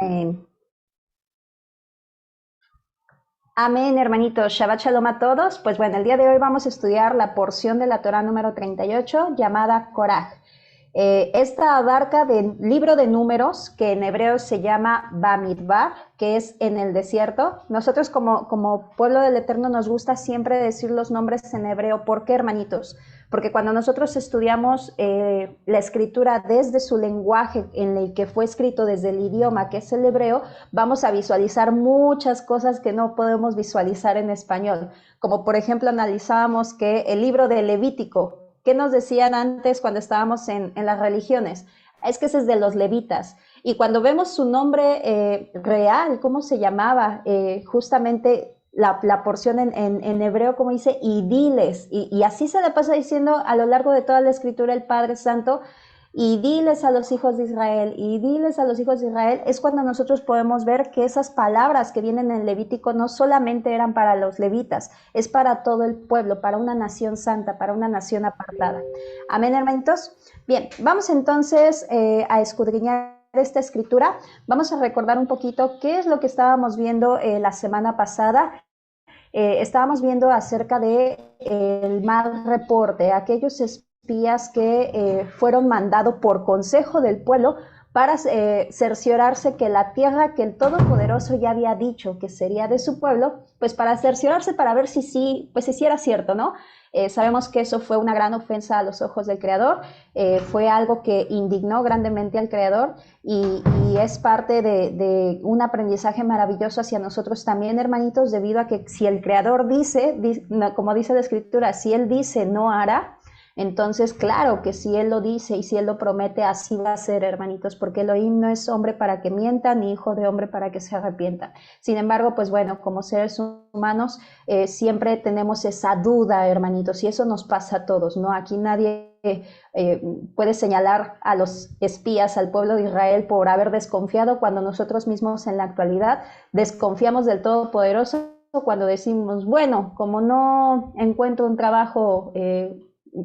Amén. Amén, hermanitos. Shabbat Shalom a todos. Pues bueno, el día de hoy vamos a estudiar la porción de la Torá número 38 llamada Korah. Esta abarca del libro de números que en hebreo se llama Bamidbar, que es en el desierto. Nosotros como pueblo del Eterno nos gusta siempre decir los nombres en hebreo. ¿Por qué, hermanitos? Porque cuando nosotros estudiamos la escritura desde su lenguaje en el que fue escrito, desde el idioma que es el hebreo, vamos a visualizar muchas cosas que no podemos visualizar en español. Como por ejemplo analizábamos que el libro de Levítico, ¿qué nos decían antes cuando estábamos en las religiones? Es que ese es de los levitas. Y cuando vemos su nombre real, ¿cómo se llamaba? Justamente la porción en hebreo, como dice, y diles. Y así se le pasa diciendo a lo largo de toda la escritura el Padre Santo, y diles a los hijos de Israel, y diles a los hijos de Israel, es cuando nosotros podemos ver que esas palabras que vienen en Levítico no solamente eran para los levitas, es para todo el pueblo, para una nación santa, para una nación apartada. Amén, hermanitos. Bien, vamos entonces a escudriñar esta escritura. Vamos a recordar un poquito qué es lo que estábamos viendo la semana pasada. Estábamos viendo acerca de el mal reporte, aquellos espías que fueron mandados por consejo del pueblo para cerciorarse que la tierra que el Todopoderoso ya había dicho que sería de su pueblo, pues para cerciorarse, para ver si sí, pues si era cierto, ¿no? Sabemos que eso fue una gran ofensa a los ojos del Creador, fue algo que indignó grandemente al Creador y es parte de un aprendizaje maravilloso hacia nosotros también, hermanitos, debido a que si el Creador dice, como dice la Escritura, si Él dice no hará, entonces claro que si Él lo dice y si Él lo promete, así va a ser, hermanitos, porque Elohim no es hombre para que mienta, ni hijo de hombre para que se arrepienta. Sin embargo, pues bueno, como seres humanos, siempre tenemos esa duda, hermanitos, y eso nos pasa a todos, ¿no? Aquí nadie puede señalar a los espías, al pueblo de Israel, por haber desconfiado cuando nosotros mismos en la actualidad desconfiamos del Todopoderoso cuando decimos, bueno, como no encuentro un trabajo,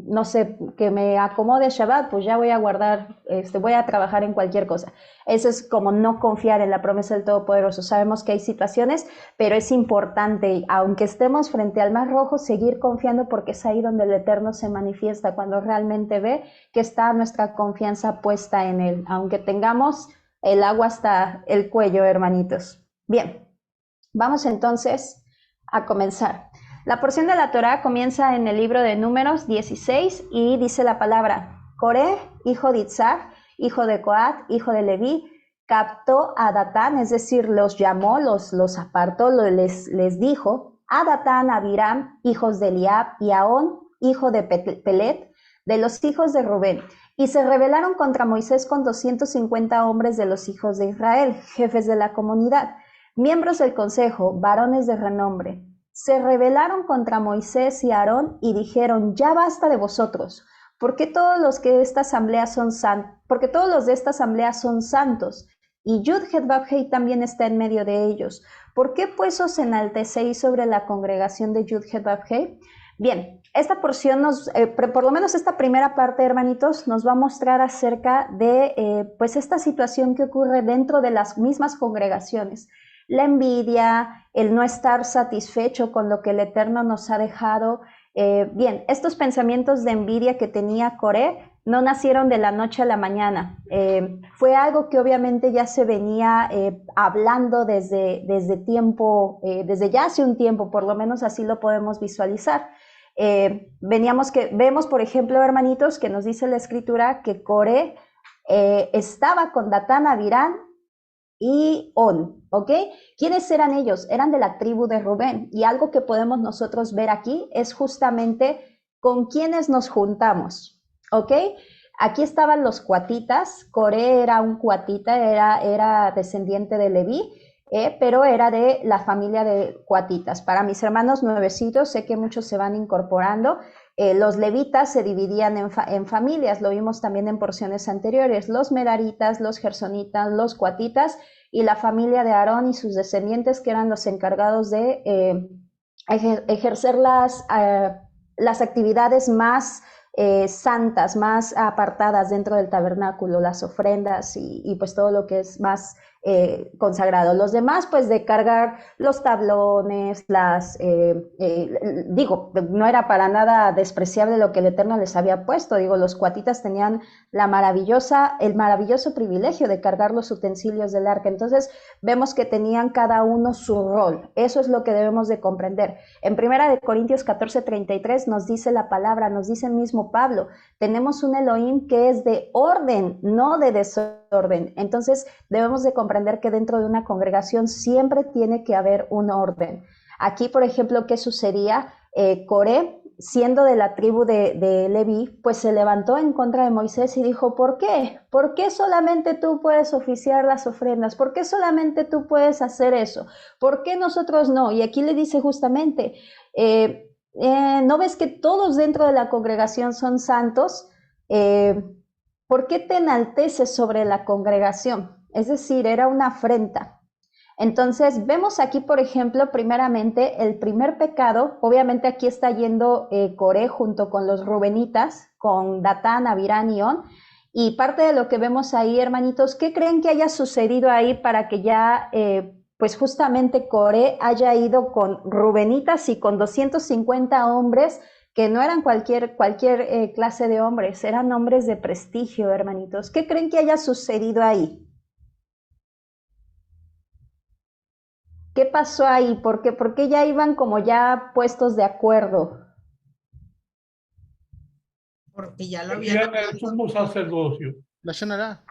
no sé, que me acomode Shabbat, pues ya voy a guardar, voy a trabajar en cualquier cosa. Eso es como no confiar en la promesa del Todopoderoso. Sabemos que hay situaciones, pero es importante, aunque estemos frente al Mar Rojo, seguir confiando porque es ahí donde el Eterno se manifiesta, cuando realmente ve que está nuestra confianza puesta en Él, aunque tengamos el agua hasta el cuello, hermanitos. Bien, vamos entonces a comenzar. La porción de la Torá comienza en el libro de Números 16 y dice la palabra: Coré, hijo de Itzhak, hijo de Coat, hijo de Leví, captó a Datán, es decir, los llamó, los apartó, les dijo, a Datán, a Abiram, hijos de Eliab, y a On, hijo de Pelet, de los hijos de Rubén, y se rebelaron contra Moisés con 250 hombres de los hijos de Israel, jefes de la comunidad, miembros del consejo, varones de renombre. Se rebelaron contra Moisés y Aarón y dijeron: ya basta de vosotros, porque todos los que de esta asamblea son porque todos los de esta asamblea son santos, y Yud-Het Vab-Hei también está en medio de ellos. ¿Por qué pues os enaltecéis sobre la congregación de Yud-Het Vab-Hei? Bien, esta porción por lo menos esta primera parte, hermanitos, nos va a mostrar acerca de pues esta situación que ocurre dentro de las mismas congregaciones. La envidia, el no estar satisfecho con lo que el Eterno nos ha dejado. Bien, estos pensamientos de envidia que tenía Coré no nacieron de la noche a la mañana. Fue algo que obviamente ya se venía hablando desde tiempo, desde ya hace un tiempo, por lo menos así lo podemos visualizar. Vemos, por ejemplo, hermanitos, que nos dice la Escritura que Coré estaba con Datán, Abiram y On, ¿ok? ¿Quiénes eran ellos? Eran de la tribu de Rubén. Y algo que podemos nosotros ver aquí es justamente con quiénes nos juntamos, ¿ok? Aquí estaban los cuatitas. Coré era un cuatita, era descendiente de Leví, pero era de la familia de cuatitas. Para mis hermanos nuevecitos, sé que muchos se van incorporando. Los levitas se dividían en familias, lo vimos también en porciones anteriores, los meraritas, los gersonitas, los cuatitas y la familia de Aarón y sus descendientes, que eran los encargados de ejercer las actividades más santas, más apartadas dentro del tabernáculo, las ofrendas y pues todo lo que es más consagrado. Los demás, pues de cargar los tablones, digo, no era para nada despreciable lo que el Eterno les había puesto. Digo, los cuatitas tenían el maravilloso privilegio de cargar los utensilios del arca. Entonces, vemos que tenían cada uno su rol. Eso es lo que debemos de comprender. En 1 Corintios 14:33 nos dice la palabra, nos dice el mismo Pablo, tenemos un Elohim que es de orden, no de desorden. Entonces, debemos de comprender que dentro de una congregación siempre tiene que haber un orden. Aquí, por ejemplo, ¿qué sucedía? Coré, siendo de la tribu de Leví, pues se levantó en contra de Moisés y dijo, ¿por qué? ¿Por qué solamente tú puedes oficiar las ofrendas? ¿Por qué solamente tú puedes hacer eso? ¿Por qué nosotros no? Y aquí le dice justamente, ¿no ves que todos dentro de la congregación son santos? ¿Por qué te enalteces sobre la congregación? Es decir, era una afrenta. Entonces, vemos aquí, por ejemplo, primeramente, el primer pecado, obviamente aquí está yendo Coré junto con los rubenitas, con Datán, Abirán y On, y parte de lo que vemos ahí, hermanitos, ¿qué creen que haya sucedido ahí para que ya, pues justamente Coré haya ido con rubenitas y con 250 hombres, que no eran cualquier clase de hombres, eran hombres de prestigio, hermanitos? ¿Qué creen que haya sucedido ahí? ¿Qué pasó ahí? ¿Por qué ya iban como ya puestos de acuerdo? Porque ya lo habían Tenían el hablado. sumo sacerdocio. La Shonará.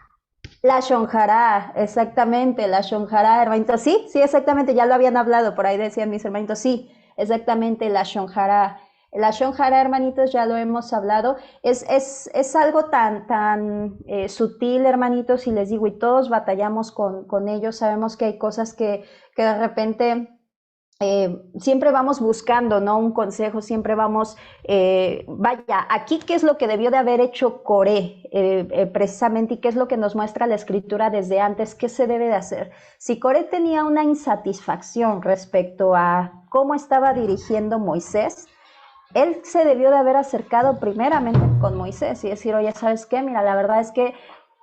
La Shonjará, exactamente, la Shonjará, hermanitos. Sí, sí, exactamente, ya lo habían hablado, por ahí decían mis hermanitos, sí, exactamente, la Shonjará. La Shonjará, hermanitos, ya lo hemos hablado, es algo tan sutil, hermanitos, y les digo, y todos batallamos con ellos, sabemos que hay cosas que de repente siempre vamos buscando, ¿no? Un consejo, siempre vamos, vaya, aquí qué es lo que debió de haber hecho Coré, precisamente, y qué es lo que nos muestra la escritura desde antes, qué se debe de hacer. Si Coré tenía una insatisfacción respecto a cómo estaba dirigiendo Moisés, él se debió de haber acercado primeramente con Moisés y decir, oye, ¿sabes qué? Mira, la verdad es que,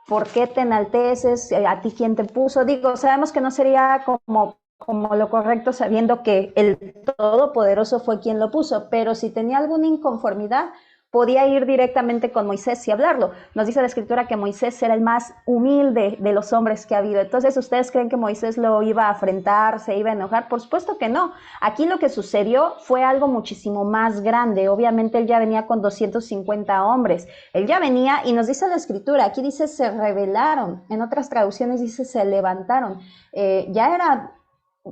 ¿por qué te enalteces? ¿A ti quién te puso? Digo, sabemos que no sería como lo correcto, sabiendo que el Todopoderoso fue quien lo puso, pero si tenía alguna inconformidad, podía ir directamente con Moisés y hablarlo. Nos dice la escritura que Moisés era el más humilde de los hombres que ha habido. Entonces, ¿ustedes creen que Moisés lo iba a afrentar, se iba a enojar? Por supuesto que no. Aquí lo que sucedió fue algo muchísimo más grande. Obviamente él ya venía con 250 hombres. Él ya venía, y nos dice la escritura, aquí dice se rebelaron, en otras traducciones dice se levantaron. Ya era,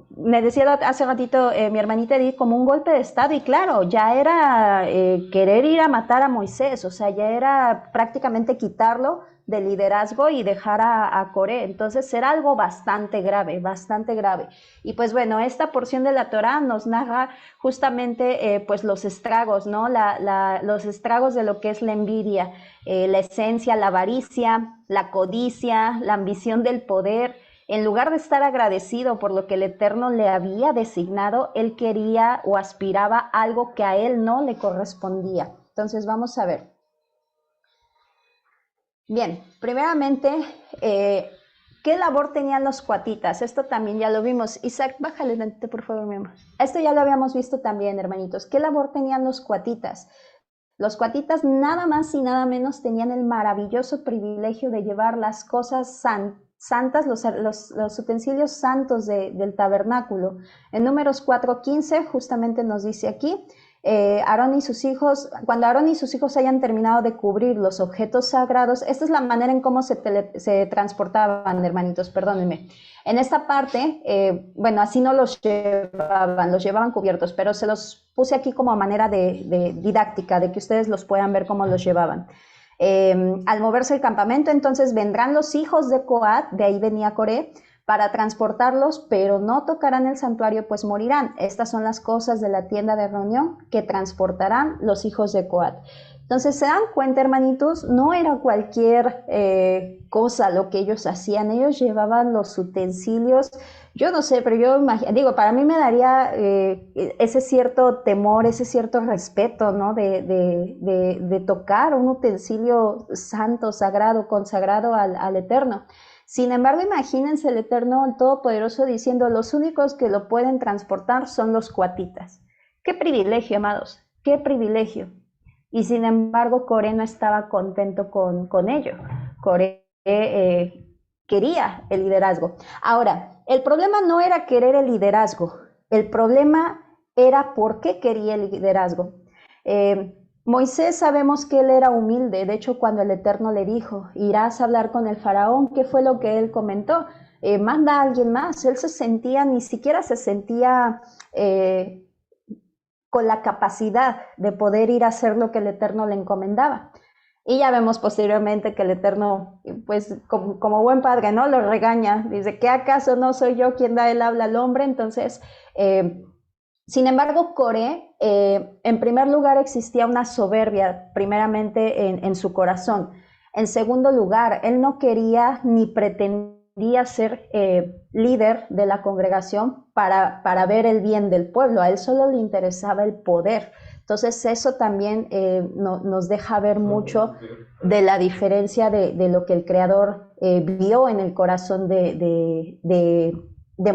me decía hace ratito mi hermanita Edith, como un golpe de estado, y claro, ya era querer ir a matar a Moisés, o sea, ya era prácticamente quitarlo del liderazgo y dejar a Coré. Entonces era algo bastante grave, bastante grave. Y pues bueno, esta porción de la Torá nos narra justamente pues los estragos, ¿no? Los estragos de lo que es la envidia, la esencia, la avaricia, la codicia, la ambición del poder. En lugar de estar agradecido por lo que el Eterno le había designado, él quería o aspiraba a algo que a él no le correspondía. Entonces vamos a ver. Bien, primeramente, ¿qué labor tenían los cuatitas? Esto también ya lo vimos. Isaac, bájale tantito, por favor, mi amor. Esto ya lo habíamos visto también, hermanitos. ¿Qué labor tenían los cuatitas? Los cuatitas nada más y nada menos tenían el maravilloso privilegio de llevar las cosas santas, los utensilios santos del tabernáculo. En Números 4:15 justamente nos dice aquí, Aarón y sus hijos, cuando Aarón y sus hijos hayan terminado de cubrir los objetos sagrados, esta es la manera en cómo se transportaban, hermanitos, perdónenme. En esta parte, bueno, así no los llevaban cubiertos, pero se los puse aquí como manera de didáctica, de que ustedes los puedan ver cómo los llevaban. Al moverse el campamento, entonces vendrán los hijos de Coat, de ahí venía Coré, para transportarlos, pero no tocarán el santuario, pues morirán. Estas son las cosas de la tienda de reunión que transportarán los hijos de Coat. Entonces, ¿se dan cuenta, hermanitos? No era cualquier cosa lo que ellos hacían. Ellos llevaban los utensilios. Yo no sé, pero yo digo, para mí me daría ese cierto temor, ese cierto respeto, ¿no? De tocar un utensilio santo, sagrado, consagrado al Eterno. Sin embargo, imagínense el Eterno, el Todopoderoso, diciendo, los únicos que lo pueden transportar son los coatitas. ¡Qué privilegio, amados! ¡Qué privilegio! Y sin embargo, Coré no estaba contento con ello. Coré quería el liderazgo. Ahora, el problema no era querer el liderazgo, el problema era por qué quería el liderazgo. Moisés sabemos que él era humilde, de hecho cuando el Eterno le dijo, irás a hablar con el faraón, ¿qué fue lo que él comentó? Manda a alguien más, él ni siquiera se sentía con la capacidad de poder ir a hacer lo que el Eterno le encomendaba. Y ya vemos posteriormente que el Eterno, pues como buen padre, ¿no? Lo regaña, dice, ¿qué acaso no soy yo quien da el habla al hombre? Entonces, sin embargo, Coré, en primer lugar, existía una soberbia, primeramente en su corazón. En segundo lugar, él no quería ni pretendía ser líder de la congregación para ver el bien del pueblo. A él solo le interesaba el poder. Entonces eso también nos deja ver mucho de la diferencia de lo que el Creador vio en el corazón de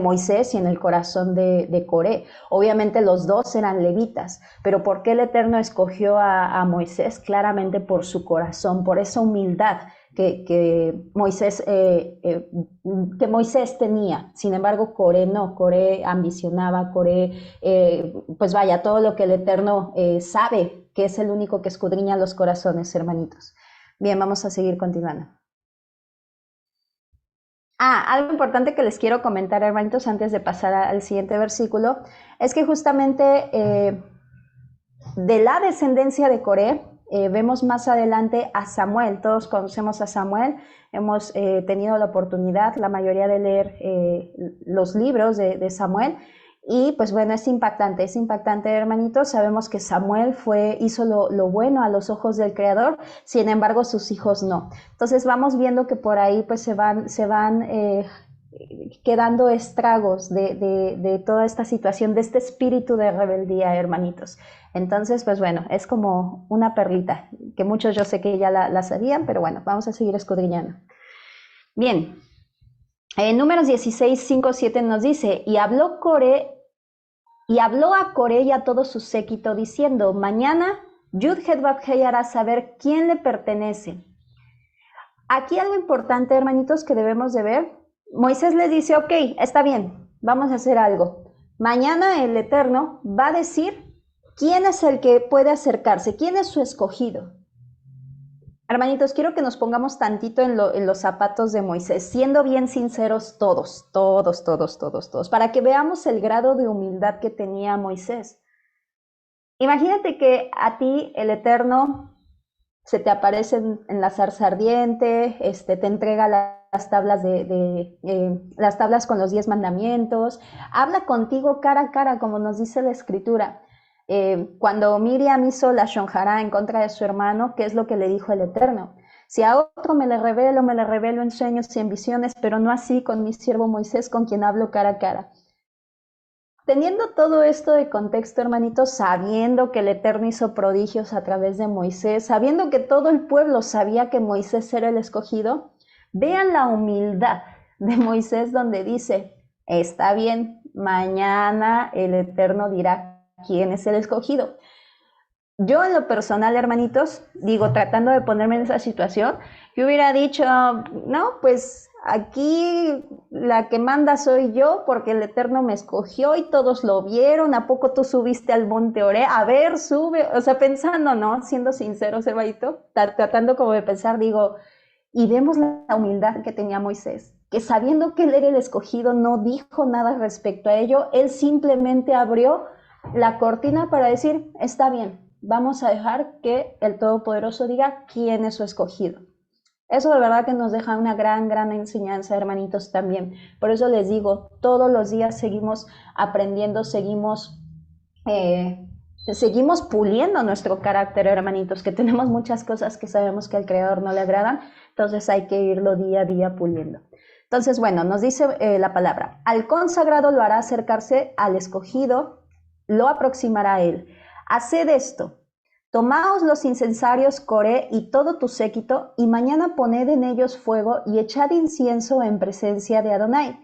Moisés y en el corazón de Coré. Obviamente los dos eran levitas, pero ¿por qué el Eterno escogió a Moisés? Claramente por su corazón, por esa humildad que Moisés tenía. Sin embargo, Coré no, Coré ambicionaba, Coré, pues vaya, todo lo que el Eterno sabe, que es el único que escudriña los corazones, hermanitos. Bien, vamos a seguir continuando. Algo importante que les quiero comentar, hermanitos, antes de pasar al siguiente versículo, es que justamente de la descendencia de Coré, vemos más adelante a Samuel. Todos conocemos a Samuel, hemos tenido la oportunidad, la mayoría, de leer los libros de Samuel, y pues bueno, es impactante, hermanitos. Sabemos que Samuel hizo lo bueno a los ojos del Creador, sin embargo sus hijos no. Entonces vamos viendo que por ahí pues se van quedando estragos de toda esta situación, de este espíritu de rebeldía, hermanitos. Entonces, pues bueno, es como una perlita, que muchos yo sé que ya la sabían, pero bueno, vamos a seguir escudriñando. Bien, en Números 16, 5, 7 nos dice, y habló a Coré y a todo su séquito, diciendo, mañana Yud-Het-Vab-Hei hará saber quién le pertenece. Aquí algo importante, hermanitos, que debemos de ver. Moisés les dice, ok, está bien, vamos a hacer algo. Mañana el Eterno va a decir quién es el que puede acercarse, quién es su escogido. Hermanitos, quiero que nos pongamos tantito en los zapatos de Moisés, siendo bien sinceros todos, para que veamos el grado de humildad que tenía Moisés. Imagínate que a ti el Eterno se te aparece en la zarza ardiente, te entrega las tablas las tablas con los 10 mandamientos, habla contigo cara a cara, como nos dice la Escritura. Cuando Miriam hizo la shonjará en contra de su hermano, ¿qué es lo que le dijo el Eterno? Si a otro me le revelo en sueños y en visiones, pero no así con mi siervo Moisés, con quien hablo cara a cara. Teniendo todo esto de contexto, hermanitos, sabiendo que el Eterno hizo prodigios a través de Moisés, sabiendo que todo el pueblo sabía que Moisés era el escogido, vean la humildad de Moisés, donde dice, está bien, mañana el Eterno dirá quién es el escogido. Yo en lo personal, hermanitos, digo, tratando de ponerme en esa situación, yo hubiera dicho, no, pues aquí la que manda soy yo porque el Eterno me escogió y todos lo vieron. ¿A poco tú subiste al monte Oré? A ver, sube. O sea, pensando, ¿no? Siendo sinceros, hermanito, tratando como de pensar, digo, y vemos la humildad que tenía Moisés, que sabiendo que él era el escogido, no dijo nada respecto a ello. Él simplemente abrió la cortina para decir, está bien, vamos a dejar que el Todopoderoso diga quién es su escogido. Eso de verdad que nos deja una gran enseñanza, hermanitos, también. Por eso les digo, todos los días seguimos aprendiendo, seguimos puliendo nuestro carácter, hermanitos, que tenemos muchas cosas que sabemos que al Creador no le agradan, entonces hay que irlo día a día puliendo. Entonces, bueno, nos dice la palabra, al consagrado lo hará acercarse al escogido, lo aproximará a él. Haced esto, Tomaos los incensarios, Coré, y todo tu séquito, y mañana poned en ellos fuego y echad incienso en presencia de Adonai.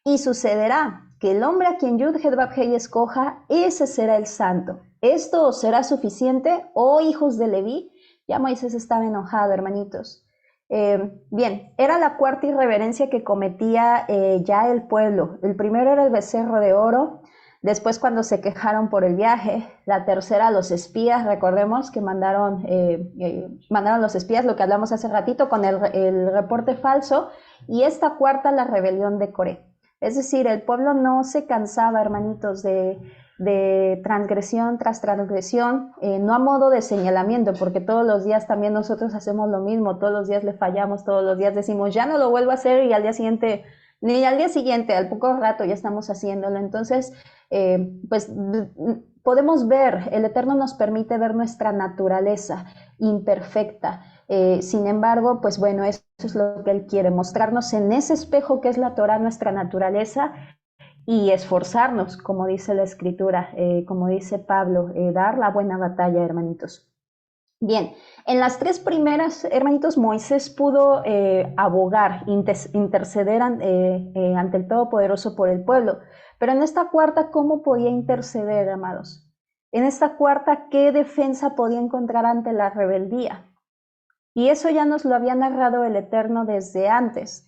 Y sucederá que el hombre a quien Yud-Heh-Vav-Hei escoja, ese será el santo. Esto os será suficiente, oh hijos de Leví. Ya Moisés estaba enojado, hermanitos. Bien, era la cuarta irreverencia que cometía ya el pueblo. El primero era el becerro de oro. Después, cuando se quejaron por el viaje, la tercera, los espías, recordemos que mandaron los espías, lo que hablamos hace ratito, con el reporte falso, y esta cuarta, la rebelión de Coré. Es decir, el pueblo no se cansaba, hermanitos, de transgresión tras transgresión, no a modo de señalamiento, porque todos los días también nosotros hacemos lo mismo, todos los días le fallamos, todos los días decimos, ya no lo vuelvo a hacer, y al día siguiente, ni al día siguiente, al poco rato ya estamos haciéndolo. Entonces, pues podemos ver, el Eterno nos permite ver nuestra naturaleza imperfecta. Sin embargo, pues bueno, eso es lo que Él quiere, mostrarnos en ese espejo que es la Torah, nuestra naturaleza, y esforzarnos, como dice la Escritura, como dice Pablo, dar la buena batalla, hermanitos. Bien, en las tres primeras, hermanitos, Moisés pudo abogar, interceder ante el Todopoderoso por el pueblo. Pero en esta cuarta, ¿cómo podía interceder, amados? En esta cuarta, ¿qué defensa podía encontrar ante la rebeldía? Y eso ya nos lo había narrado el Eterno desde antes.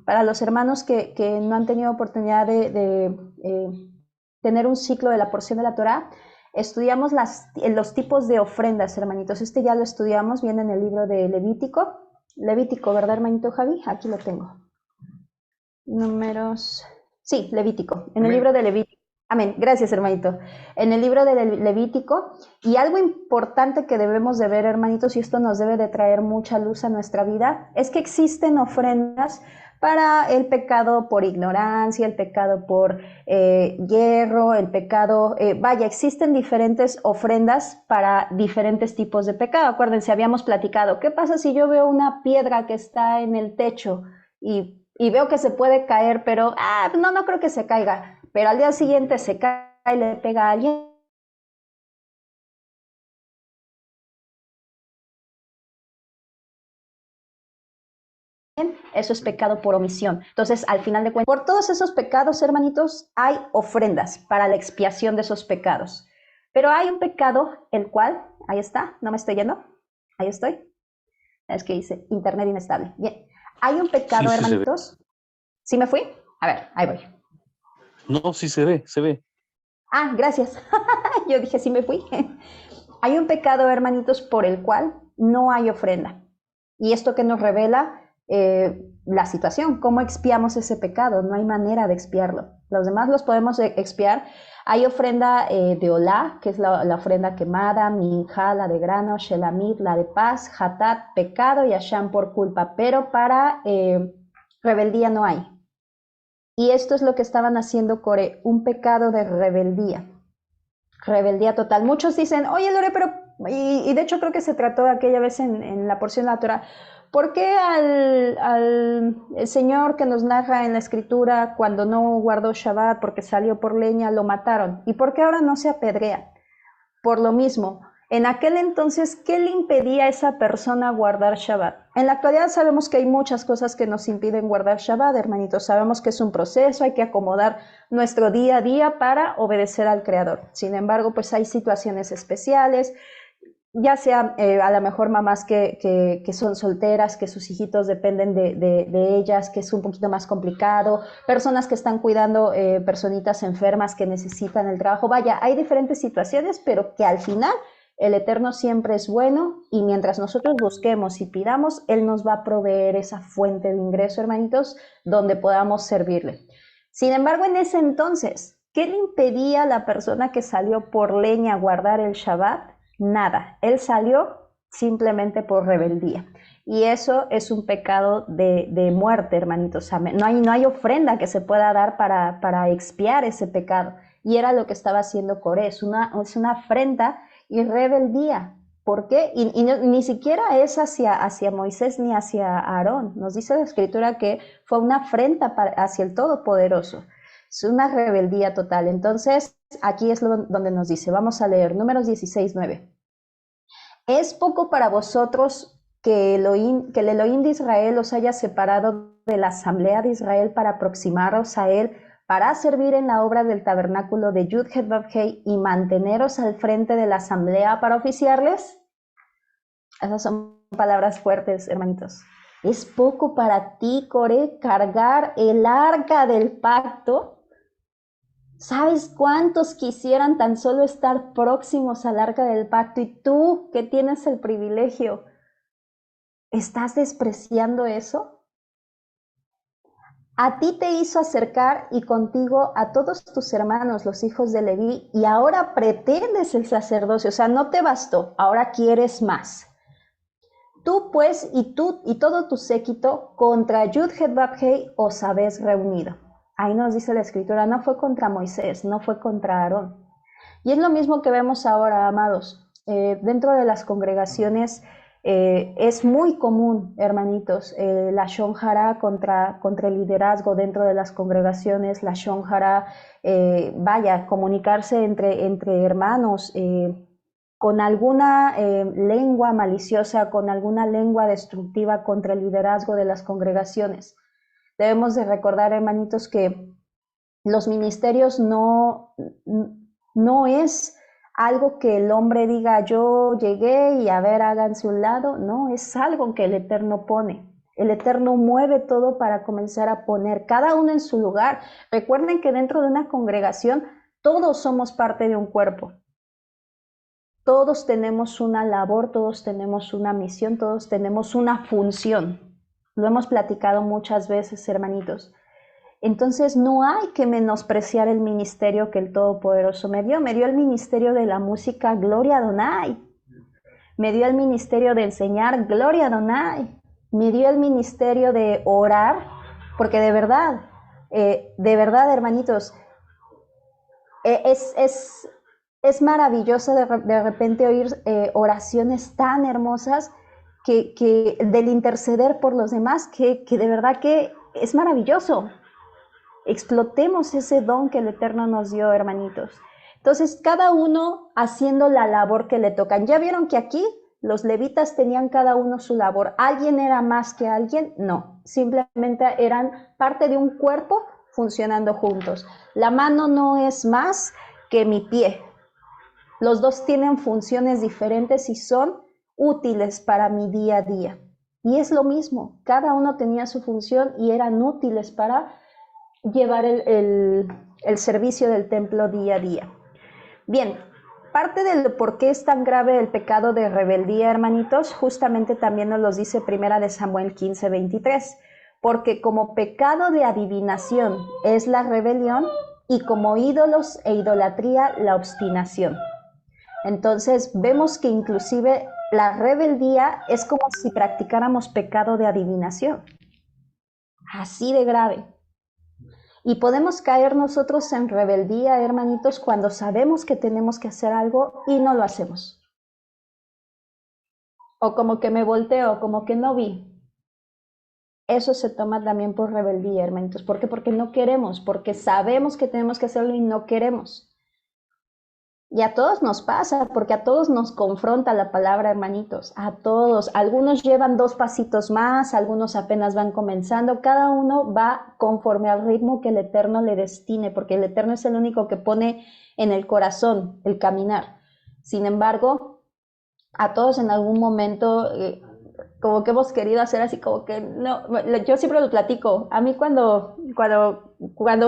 Para los hermanos que no han tenido oportunidad de tener un ciclo de la porción de la Torá, estudiamos los tipos de ofrendas, hermanitos. Este ya lo estudiamos, viene en el libro de Levítico. Levítico, ¿verdad, hermanito Javi? Aquí lo tengo. Números... Sí, Levítico, en el libro de Levítico. Amén, gracias, hermanito. En el libro de Levítico, y algo importante que debemos de ver, hermanitos, y esto nos debe de traer mucha luz a nuestra vida, es que existen ofrendas para el pecado por ignorancia, el pecado por hierro, el pecado, existen diferentes ofrendas para diferentes tipos de pecado. Acuérdense, habíamos platicado, ¿qué pasa si yo veo una piedra que está en el techo y veo que se puede caer, pero no creo que se caiga, pero al día siguiente se cae y le pega a alguien? Eso es pecado por omisión. Entonces, al final de cuentas, por todos esos pecados, hermanitos, hay ofrendas para la expiación de esos pecados. Pero hay un pecado, el cual, ahí está, no me estoy yendo, ahí estoy. Es que dice internet inestable. Bien, hay un pecado, sí, hermanitos. ¿Sí me fui? A ver, ahí voy. No, sí se ve, se ve. Ah, gracias. Yo dije, sí me fui. Hay un pecado, hermanitos, por el cual no hay ofrenda. Y esto que nos revela la situación, cómo expiamos ese pecado. No hay manera de expiarlo. Los demás los podemos expiar. Hay ofrenda de olá, que es la ofrenda quemada, minjá, la de grano, shelamit, la de paz, hatat, pecado, y asham por culpa. Pero para rebeldía no hay. Y esto es lo que estaban haciendo Coré, un pecado de rebeldía. Rebeldía total. Muchos dicen, oye Lore, pero, y de hecho creo que se trató aquella vez en la porción de la Torah, ¿por qué al Señor que nos narra en la Escritura cuando no guardó Shabbat porque salió por leña lo mataron? ¿Y por qué ahora no se apedrea? Por lo mismo, en aquel entonces, ¿qué le impedía a esa persona guardar Shabbat? En la actualidad sabemos que hay muchas cosas que nos impiden guardar Shabbat, hermanitos. Sabemos que es un proceso, hay que acomodar nuestro día a día para obedecer al Creador. Sin embargo, pues hay situaciones especiales, ya sea a lo mejor mamás que son solteras, que sus hijitos dependen de ellas, que es un poquito más complicado, personas que están cuidando personitas enfermas que necesitan el trabajo. Vaya, hay diferentes situaciones, pero que al final el Eterno siempre es bueno, y mientras nosotros busquemos y pidamos, Él nos va a proveer esa fuente de ingreso, hermanitos, donde podamos servirle. Sin embargo, en ese entonces, ¿qué le impedía a la persona que salió por leña a guardar el Shabbat? Nada. Él salió simplemente por rebeldía. Y eso es un pecado de muerte, hermanitos. No hay ofrenda que se pueda dar para expiar ese pecado. Y era lo que estaba haciendo Coré. Es una afrenta y rebeldía. ¿Por qué? Y ni siquiera es hacia Moisés ni hacia Aarón. Nos dice la Escritura que fue una afrenta hacia el Todopoderoso. Es una rebeldía total. Entonces, aquí es donde nos dice, vamos a leer Números 16:9. ¿Es poco para vosotros que el Elohim de Israel os haya separado de la asamblea de Israel para aproximaros a él, para servir en la obra del tabernáculo de Yud-Het-Vav-Hei y manteneros al frente de la asamblea para oficiarles? Esas son palabras fuertes, hermanitos. ¿Es poco para ti, Coré, cargar el arca del pacto? ¿Sabes cuántos quisieran tan solo estar próximos al arca del pacto? Y tú, que tienes el privilegio, ¿estás despreciando eso? A ti te hizo acercar y contigo a todos tus hermanos, los hijos de Leví, y ahora pretendes el sacerdocio. O sea, no te bastó, ahora quieres más. Tú pues y todo tu séquito contra Yud-Het-Vav-Hei os habéis reunido. Ahí nos dice la escritura, no fue contra Moisés, no fue contra Aarón. Y es lo mismo que vemos ahora, amados. Dentro de las congregaciones es muy común, hermanitos, la Shon Hara contra el liderazgo dentro de las congregaciones, la Shon Hara, comunicarse entre hermanos, con alguna lengua maliciosa, con alguna lengua destructiva contra el liderazgo de las congregaciones. Debemos de recordar, hermanitos, que los ministerios no es algo que el hombre diga, yo llegué y a ver, háganse un lado. No, es algo que el Eterno pone. El Eterno mueve todo para comenzar a poner cada uno en su lugar. Recuerden que dentro de una congregación todos somos parte de un cuerpo. Todos tenemos una labor, todos tenemos una misión, todos tenemos una función. Lo hemos platicado muchas veces, hermanitos. Entonces no hay que menospreciar el ministerio que el Todopoderoso me dio. Me dio el ministerio de la música, Gloria a Adonai. Me dio el ministerio de enseñar, Gloria a Adonai. Me dio el ministerio de orar, porque de verdad, hermanitos, es maravilloso de repente oír oraciones tan hermosas que del interceder por los demás, que de verdad que es maravilloso. Explotemos ese don que el Eterno nos dio, hermanitos. Entonces, cada uno haciendo la labor que le tocan. ¿Ya vieron que aquí los levitas tenían cada uno su labor? ¿Alguien era más que alguien? No, simplemente eran parte de un cuerpo funcionando juntos. La mano no es más que mi pie. Los dos tienen funciones diferentes y son útiles para mi día a día. Y es lo mismo, cada uno tenía su función y eran útiles para llevar el servicio del templo día a día. Bien, parte de por qué es tan grave el pecado de rebeldía, hermanitos, justamente también nos lo dice Primera de Samuel 15:23, porque como pecado de adivinación es la rebelión y como ídolos e idolatría la obstinación. Entonces vemos que inclusive la rebeldía es como si practicáramos pecado de adivinación, así de grave. Y podemos caer nosotros en rebeldía, hermanitos, cuando sabemos que tenemos que hacer algo y no lo hacemos. O como que me volteo, como que no vi. Eso se toma también por rebeldía, hermanitos. ¿Por qué? Porque no queremos, porque sabemos que tenemos que hacerlo y no queremos. Y a todos nos pasa, porque a todos nos confronta la palabra, hermanitos, a todos. Algunos llevan 2 pasitos más, algunos apenas van comenzando, cada uno va conforme al ritmo que el Eterno le destine, porque el Eterno es el único que pone en el corazón el caminar. Sin embargo, a todos en algún momento, como que hemos querido hacer así, como que no, yo siempre lo platico. A mí cuando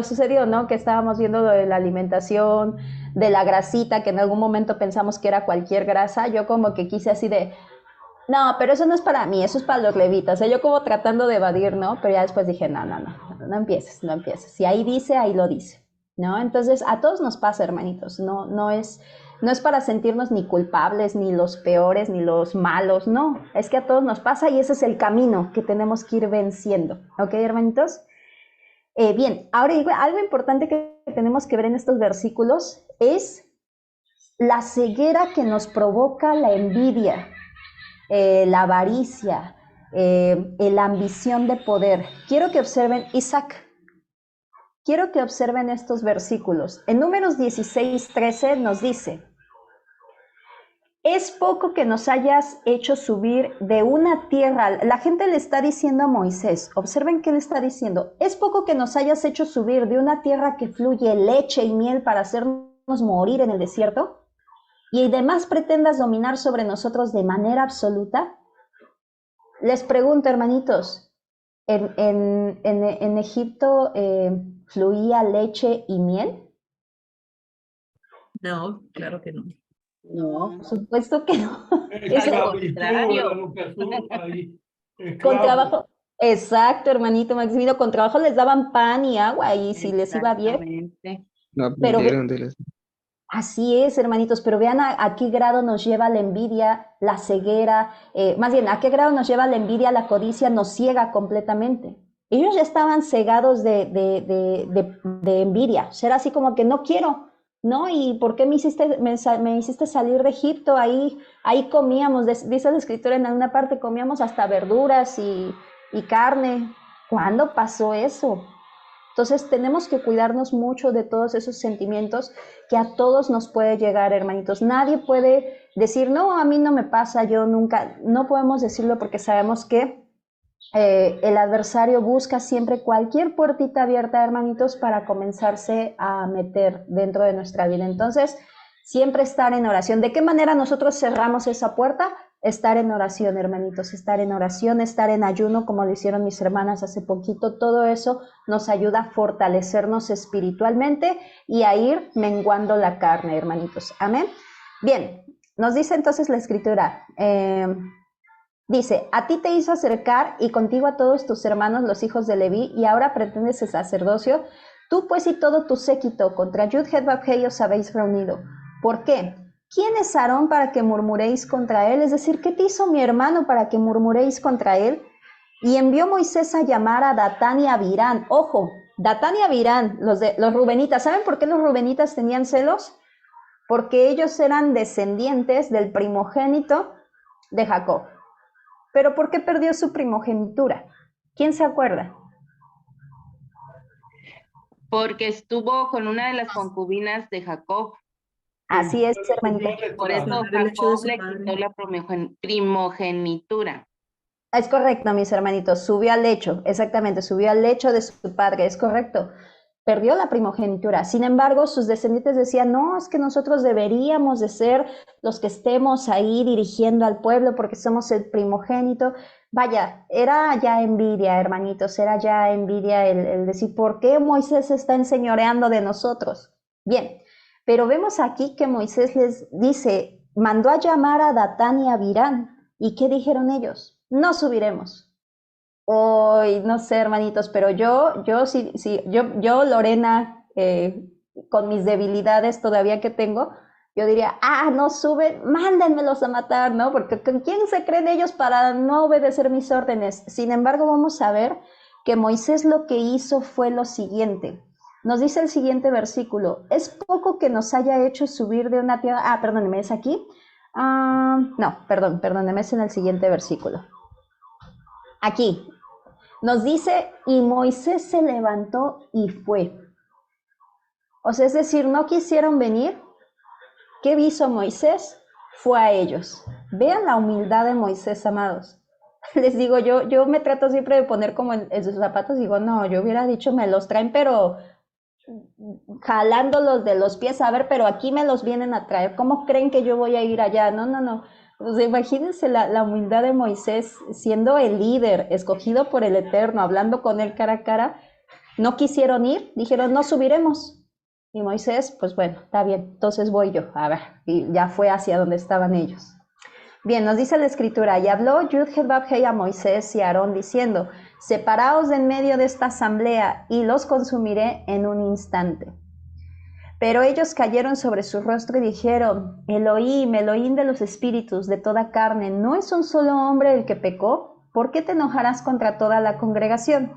sucedió, ¿no? Que estábamos viendo lo de la alimentación, de la grasita, que en algún momento pensamos que era cualquier grasa, yo como que quise así de, no, pero eso no es para mí, eso es para los levitas. O sea, yo como tratando de evadir, ¿no? Pero ya después dije, no empieces. Si ahí dice, ahí lo dice, ¿no? Entonces, a todos nos pasa, hermanitos, no es para sentirnos ni culpables, ni los peores, ni los malos, no, es que a todos nos pasa y ese es el camino que tenemos que ir venciendo, ¿ok, hermanitos? Bien, ahora algo importante que tenemos que ver en estos versículos es la ceguera que nos provoca la envidia, la avaricia, la ambición de poder. Quiero que observen, Isaac, quiero que observen estos versículos. En Números 16:13 nos dice, es poco que nos hayas hecho subir de una tierra. La gente le está diciendo a Moisés, observen qué le está diciendo, es poco que nos hayas hecho subir de una tierra que fluye leche y miel para hacernos morir en el desierto, y además pretendas dominar sobre nosotros de manera absoluta. Les pregunto, hermanitos, ¿en Egipto fluía leche y miel? No, claro que no. No, Por supuesto que no. Es Eso, contrario. lo que tú ahí, con esclavo. trabajo, exacto, hermanito Maximino, con trabajo les daban pan y agua y si les iba bien, Exactamente. No pero aprendieron de las... así es, hermanitos, pero vean a qué grado nos lleva la envidia, la ceguera, más bien, a qué grado nos lleva la envidia, la codicia, nos ciega completamente. Ellos ya estaban cegados de envidia, será así como que no quiero, ¿no? ¿Y por qué me hiciste salir de Egipto? Ahí comíamos, dice la escritura en alguna parte, comíamos hasta verduras y carne. ¿Cuándo pasó eso? Entonces tenemos que cuidarnos mucho de todos esos sentimientos que a todos nos puede llegar, hermanitos. Nadie puede decir, no, a mí no me pasa, yo nunca, no podemos decirlo porque sabemos que el adversario busca siempre cualquier puertita abierta, hermanitos, para comenzarse a meter dentro de nuestra vida. Entonces, siempre estar en oración. ¿De qué manera nosotros cerramos esa puerta? Estar en oración, hermanitos, estar en oración, estar en ayuno, como lo hicieron mis hermanas hace poquito. Todo eso nos ayuda a fortalecernos espiritualmente y a ir menguando la carne, hermanitos. Amén. Bien, nos dice entonces la escritura, dice, a ti te hizo acercar y contigo a todos tus hermanos, los hijos de Leví, y ahora pretendes el sacerdocio. Tú pues y todo tu séquito contra Yud-Heh-Vah-Heh os habéis reunido. ¿Por qué? ¿Quién es Aarón para que murmuréis contra él? Es decir, ¿qué te hizo mi hermano para que murmuréis contra él? Y envió Moisés a llamar a Datán y a Abirán. Ojo, Datán y Abirán, los rubenitas. ¿Saben por qué los rubenitas tenían celos? Porque ellos eran descendientes del primogénito de Jacob. ¿Pero por qué perdió su primogenitura? ¿Quién se acuerda? Porque estuvo con una de las concubinas de Jacob. Así es, hermanito. Por eso Claro, el hecho de Jacob su le padre. quitó la primogenitura. Es correcto, mis hermanitos. Subió al lecho, exactamente, subió al lecho de su padre, es correcto. Perdió la primogenitura. Sin embargo, sus descendientes decían, no, es que nosotros deberíamos de ser los que estemos ahí dirigiendo al pueblo porque somos el primogénito. Vaya, era ya envidia, hermanitos, era ya envidia el decir, ¿por qué Moisés se está enseñoreando de nosotros? Bien, pero vemos aquí que Moisés les dice, mandó a llamar a Datán y a Abirán. ¿Y qué dijeron ellos? No subiremos. Hoy, no sé, hermanitos, pero yo, Lorena, con mis debilidades todavía que tengo, yo diría, no suben, mándenmelos a matar, ¿no? Porque ¿con quién se creen ellos para no obedecer mis órdenes? Sin embargo, vamos a ver que Moisés lo que hizo fue lo siguiente. Nos dice el siguiente versículo, es poco que nos haya hecho subir de una tierra, perdónenme, ¿es aquí? No, perdónenme, es en el siguiente versículo. Aquí, nos dice, y Moisés se levantó y fue. O sea, es decir, no quisieron venir. ¿Qué hizo Moisés? Fue a ellos. Vean la humildad de Moisés, amados. Les digo, yo me trato siempre de poner como en sus zapatos. Digo, no, yo hubiera dicho, me los traen, pero jalándolos de los pies. A ver, pero aquí me los vienen a traer. ¿Cómo creen que yo voy a ir allá? No. Pues imagínense la humildad de Moisés siendo el líder, escogido por el Eterno, hablando con él cara a cara. No quisieron ir, dijeron, no subiremos. Y Moisés, pues bueno, está bien, entonces voy yo. A ver, y ya fue hacia donde estaban ellos. Bien, nos dice la escritura, y habló Yud-Heh-Vah-Heh a Moisés y a Aarón diciendo, separaos de en medio de esta asamblea y los consumiré en un instante. Pero ellos cayeron sobre su rostro y dijeron, Elohim, Elohim de los espíritus, de toda carne, ¿no es un solo hombre el que pecó? ¿Por qué te enojarás contra toda la congregación?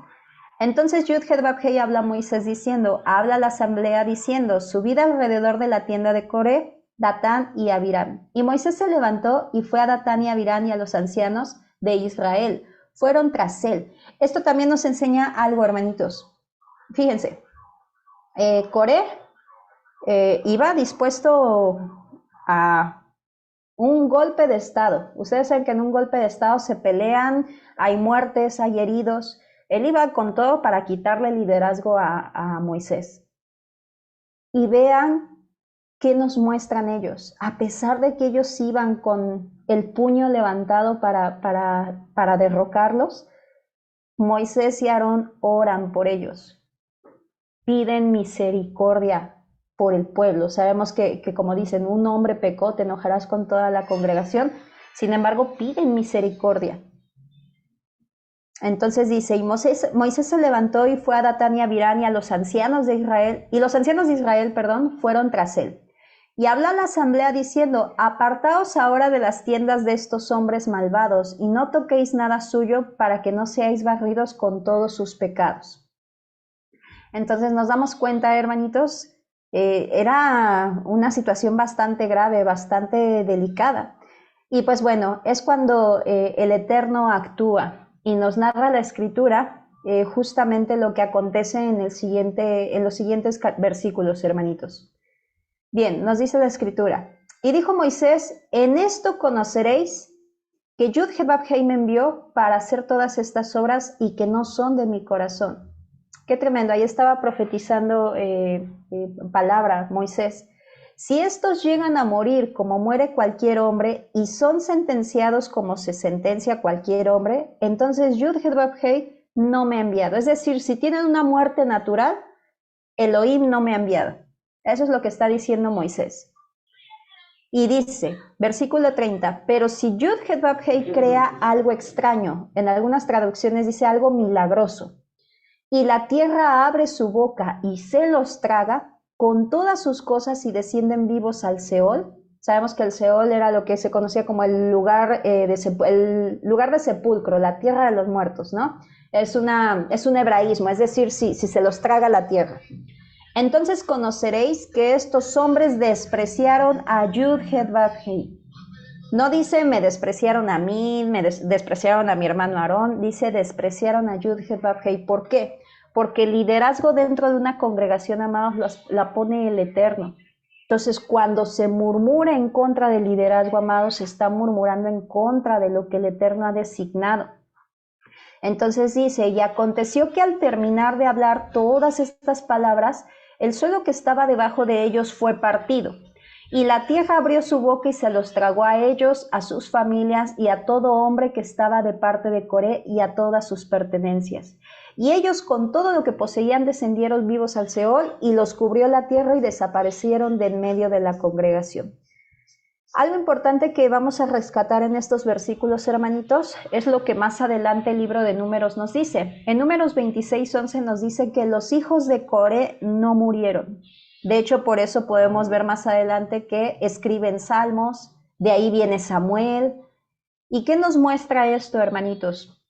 Entonces Yud-Heh-Vah-Heh habla a Moisés diciendo, habla a la asamblea diciendo, subid alrededor de la tienda de Coré, Datán y Abirán. Y Moisés se levantó y fue a Datán y Abirán y a los ancianos de Israel. Fueron tras él. Esto también nos enseña algo, hermanitos. Fíjense, Coré iba dispuesto a Un golpe de Estado. Ustedes saben que en un golpe de Estado se pelean, hay muertes, hay heridos. Él iba con todo para quitarle el liderazgo a Moisés. Y vean qué nos muestran ellos. A pesar de que ellos iban con el puño levantado para derrocarlos, Moisés y Aarón oran por ellos. Piden misericordia por el pueblo. Sabemos que como dicen, un hombre pecó, te enojarás con toda la congregación. Sin embargo, piden misericordia. Entonces dice, y Moisés se levantó y fue a Datán y a Abirán y a los ancianos de Israel, y los ancianos de Israel, fueron tras él. Y habló a la asamblea diciendo, apartaos ahora de las tiendas de estos hombres malvados, y no toquéis nada suyo, para que no seáis barridos con todos sus pecados. Entonces nos damos cuenta, hermanitos, era una situación bastante grave, bastante delicada. Y pues bueno, es cuando el Eterno actúa y nos narra la Escritura justamente lo que acontece en los siguientes versículos, hermanitos. Bien, nos dice la Escritura. Y dijo Moisés, en esto conoceréis que Yud-Heh-Vah-Heh me envió para hacer todas estas obras y que no son de mi corazón. Qué tremendo, ahí estaba profetizando palabra Moisés. Si estos llegan a morir como muere cualquier hombre y son sentenciados como se sentencia cualquier hombre, entonces Yud-Heh-Vah-Heh no me ha enviado. Es decir, si tienen una muerte natural, Elohim no me ha enviado. Eso es lo que está diciendo Moisés. Y dice, versículo 30, pero si Yud-Heh-Vah-Heh crea algo extraño, en algunas traducciones dice algo milagroso, y la tierra abre su boca y se los traga con todas sus cosas y descienden vivos al Seol. Sabemos que el Seol era lo que se conocía como el lugar de sepulcro, la tierra de los muertos, ¿no? Es un hebraísmo, es decir, si se los traga la tierra. Entonces conoceréis que estos hombres despreciaron a Yud-Heh-Vah-Heh. No dice me despreciaron a mí, despreciaron a mi hermano Aarón, dice despreciaron a Yud-Heh-Vah-Heh. ¿Por qué? Porque el liderazgo dentro de una congregación, amados, la pone el Eterno. Entonces, cuando se murmura en contra del liderazgo, amados, se está murmurando en contra de lo que el Eterno ha designado. Entonces dice, y aconteció que al terminar de hablar todas estas palabras, el suelo que estaba debajo de ellos fue partido. Y la tierra abrió su boca y se los tragó a ellos, a sus familias y a todo hombre que estaba de parte de Coré y a todas sus pertenencias. Y ellos con todo lo que poseían descendieron vivos al Seol y los cubrió la tierra y desaparecieron de en medio de la congregación. Algo importante que vamos a rescatar en estos versículos, hermanitos, es lo que más adelante el libro de Números nos dice. En Números 26:11 nos dice que los hijos de Coré no murieron. De hecho, por eso podemos ver más adelante que escriben salmos, de ahí viene Samuel. ¿Y qué nos muestra esto, hermanitos?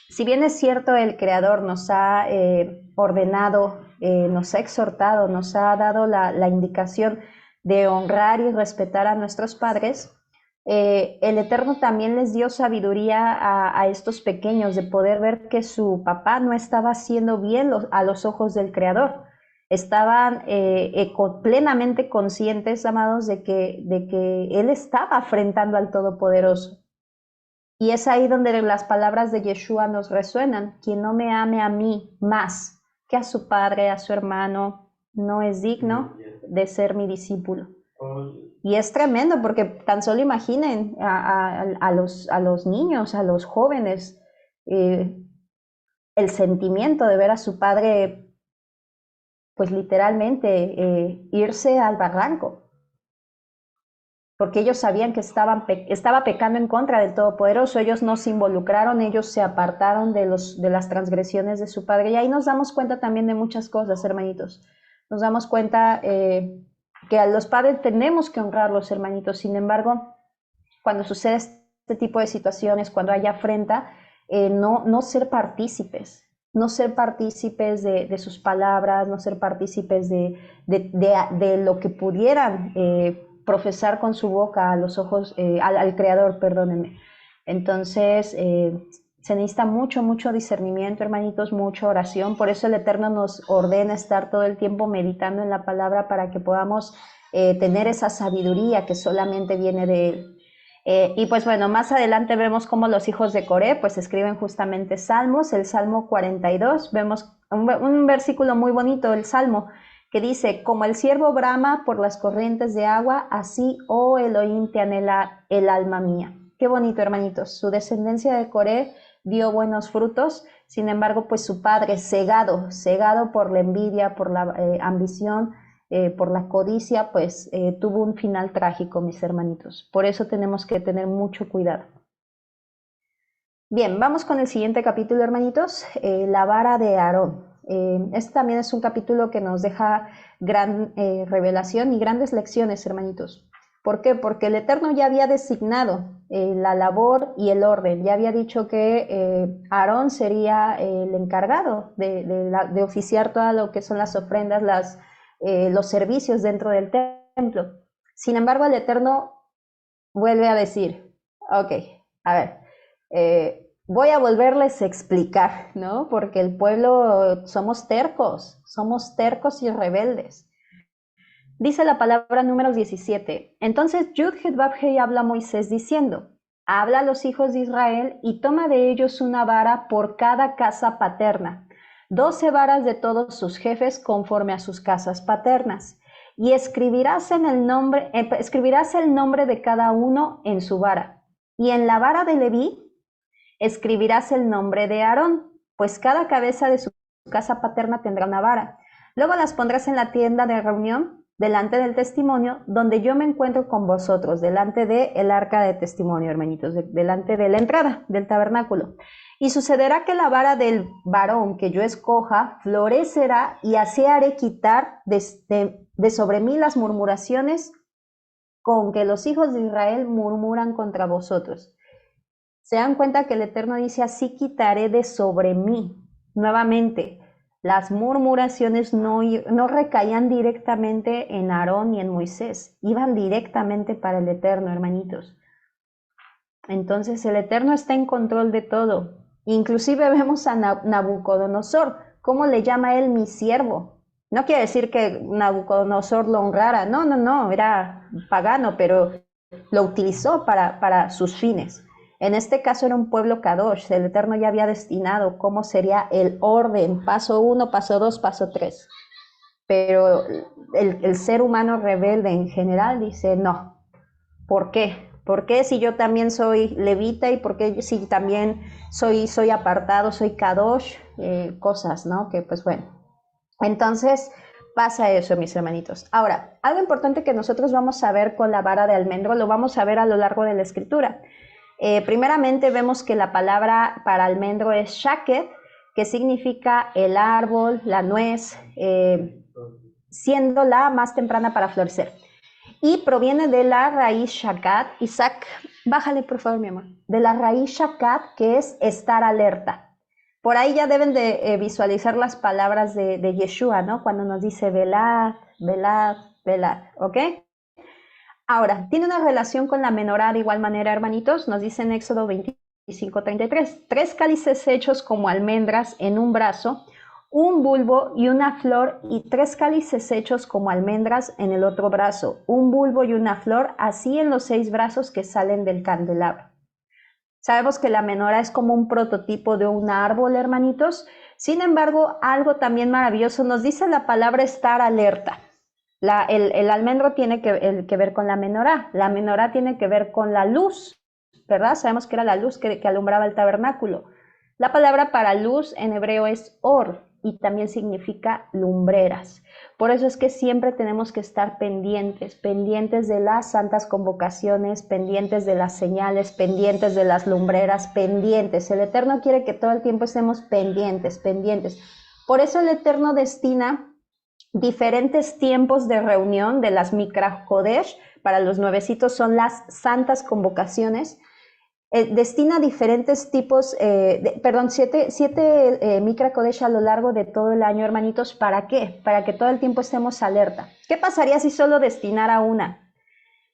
Si bien es cierto, el Creador nos ha ordenado, nos ha exhortado, nos ha dado la indicación de honrar y respetar a nuestros padres, el Eterno también les dio sabiduría a estos pequeños de poder ver que su papá no estaba haciendo bien a los ojos del Creador. Estaban plenamente conscientes, amados, de que Él estaba afrentando al Todopoderoso. Y es ahí donde las palabras de Yeshua nos resuenan. Quien no me ame a mí más que a su padre, a su hermano, no es digno de ser mi discípulo. Y es tremendo porque tan solo imaginen a los niños, a los jóvenes, el sentimiento de ver a su padre, pues literalmente irse al barranco. Porque ellos sabían que estaba pecando en contra del Todopoderoso. Ellos no se involucraron, ellos se apartaron de las transgresiones de su padre. Y ahí nos damos cuenta también de muchas cosas, hermanitos. Nos damos cuenta que a los padres tenemos que honrarlos, hermanitos. Sin embargo, cuando sucede este tipo de situaciones, cuando hay afrenta, no ser partícipes. No ser partícipes de sus palabras, no ser partícipes de lo que pudieran profesar con su boca a los ojos, al Creador, perdónenme. Entonces, Se necesita mucho, mucho discernimiento, hermanitos, mucha oración. Por eso el Eterno nos ordena estar todo el tiempo meditando en la palabra para que podamos tener esa sabiduría que solamente viene de Él. Y pues bueno, más adelante vemos cómo los hijos de Coré pues escriben justamente salmos. El Salmo 42, vemos un versículo muy bonito del Salmo que dice: como el ciervo brama por las corrientes de agua, así, oh Elohim, te anhela el alma mía. Qué bonito, hermanitos. Su descendencia de Coré dio buenos frutos, sin embargo, pues su padre, cegado por la envidia, por la ambición, por la codicia, pues tuvo un final trágico, mis hermanitos. Por eso tenemos que tener mucho cuidado. Bien, vamos con el siguiente capítulo, hermanitos, la vara de Aarón. Este también es un capítulo que nos deja gran revelación y grandes lecciones, hermanitos. ¿Por qué? Porque el Eterno ya había designado la labor y el orden. Ya había dicho que Aarón sería el encargado de oficiar todo lo que son las ofrendas, los servicios dentro del templo. Sin embargo, el Eterno vuelve a decir: ok, a ver, voy a volverles a explicar, ¿no? Porque el pueblo somos tercos y rebeldes. Dice la palabra Números 17. Entonces Yud-Heh-Vav-Heh habla a Moisés diciendo: habla a los hijos de Israel y toma de ellos una vara por cada casa paterna, 12 varas de todos sus jefes conforme a sus casas paternas, y escribirás el nombre de cada uno en su vara, y en la vara de Leví escribirás el nombre de Aarón, pues cada cabeza de su casa paterna tendrá una vara. Luego las pondrás en la tienda de reunión, delante del testimonio, donde yo me encuentro con vosotros, delante del arca de testimonio, hermanitos, delante de la entrada del tabernáculo. Y sucederá que la vara del varón que yo escoja florecerá, y así haré quitar de sobre mí las murmuraciones con que los hijos de Israel murmuran contra vosotros. Se dan cuenta que el Eterno dice: así quitaré de sobre mí. Nuevamente, las murmuraciones no recaían directamente en Aarón ni en Moisés, iban directamente para el Eterno, hermanitos. Entonces el Eterno está en control de todo. Inclusive vemos a Nabucodonosor, ¿cómo le llama él mi siervo? No quiere decir que Nabucodonosor lo honrara, no, era pagano, pero lo utilizó para sus fines. En este caso era un pueblo Kadosh. El Eterno ya había destinado cómo sería el orden, paso 1, paso 2, paso 3. Pero el ser humano rebelde en general dice: no. ¿Por qué? ¿Por qué si yo también soy levita? ¿Y por qué si también soy apartado, soy Kadosh? Cosas, ¿no? Que pues bueno. Entonces pasa eso, mis hermanitos. Ahora, algo importante que nosotros vamos a ver con la vara de almendro, lo vamos a ver a lo largo de la escritura. Primeramente vemos que la palabra para almendro es shaket, que significa el árbol, la nuez, siendo la más temprana para florecer. Y proviene de la raíz shakat. Isaac, bájale por favor, mi amor. De la raíz shakat, que es estar alerta. Por ahí ya deben de visualizar las palabras de Yeshua, ¿no? Cuando nos dice velad, velad, velad, ¿ok? Ahora, tiene una relación con la menorá de igual manera, hermanitos. Nos dice en Éxodo 25:33, 3 cálices hechos como almendras en un brazo, un bulbo y una flor, y 3 cálices hechos como almendras en el otro brazo, un bulbo y una flor, así en los 6 brazos que salen del candelabro. Sabemos que la menorá es como un prototipo de un árbol, hermanitos. Sin embargo, algo también maravilloso nos dice la palabra estar alerta. El almendro tiene que ver con la menorá. La menorá tiene que ver con la luz, ¿verdad? Sabemos que era la luz que alumbraba el tabernáculo. La palabra para luz en hebreo es or, y también significa lumbreras. Por eso es que siempre tenemos que estar pendientes de las santas convocaciones, pendientes de las señales, pendientes de las lumbreras, pendientes. El Eterno quiere que todo el tiempo estemos pendientes. Por eso el Eterno destina diferentes tiempos de reunión de las Mikra Kodesh. Para los nuevecitos son las santas convocaciones. Destina diferentes tipos, 7 Mikra Kodesh a lo largo de todo el año, hermanitos. ¿Para qué? Para que todo el tiempo estemos alerta. ¿Qué pasaría si solo destinara una?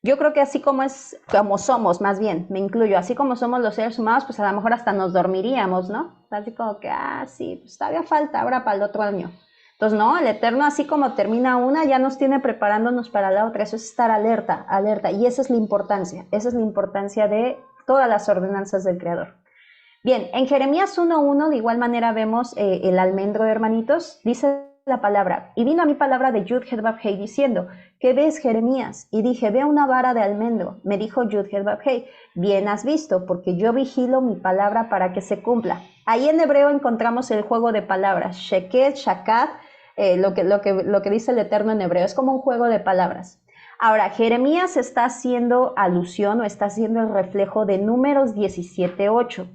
yo creo que así como somos, más bien, me incluyo, así como somos los seres humanos, pues a lo mejor hasta nos dormiríamos, ¿no? Así como que, sí, pues todavía falta ahora para el otro año. Entonces, no, el Eterno, así como termina una, ya nos tiene preparándonos para la otra. Eso es estar alerta, alerta. Y esa es la importancia de todas las ordenanzas del Creador. Bien, en Jeremías 1:1 de igual manera vemos el almendro, hermanitos. Dice la palabra, y vino a mí palabra de Yud-Heh-Vav-Hei diciendo, ¿qué ves, Jeremías? Y dije, veo una vara de almendro. Me dijo Yud-Heh-Vav-Hei, bien has visto, porque yo vigilo mi palabra para que se cumpla. Ahí en hebreo encontramos el juego de palabras, Sheket, Shakat, lo que dice el Eterno en hebreo, es como un juego de palabras. Ahora, Jeremías está haciendo alusión o está haciendo el reflejo de Números 17:8,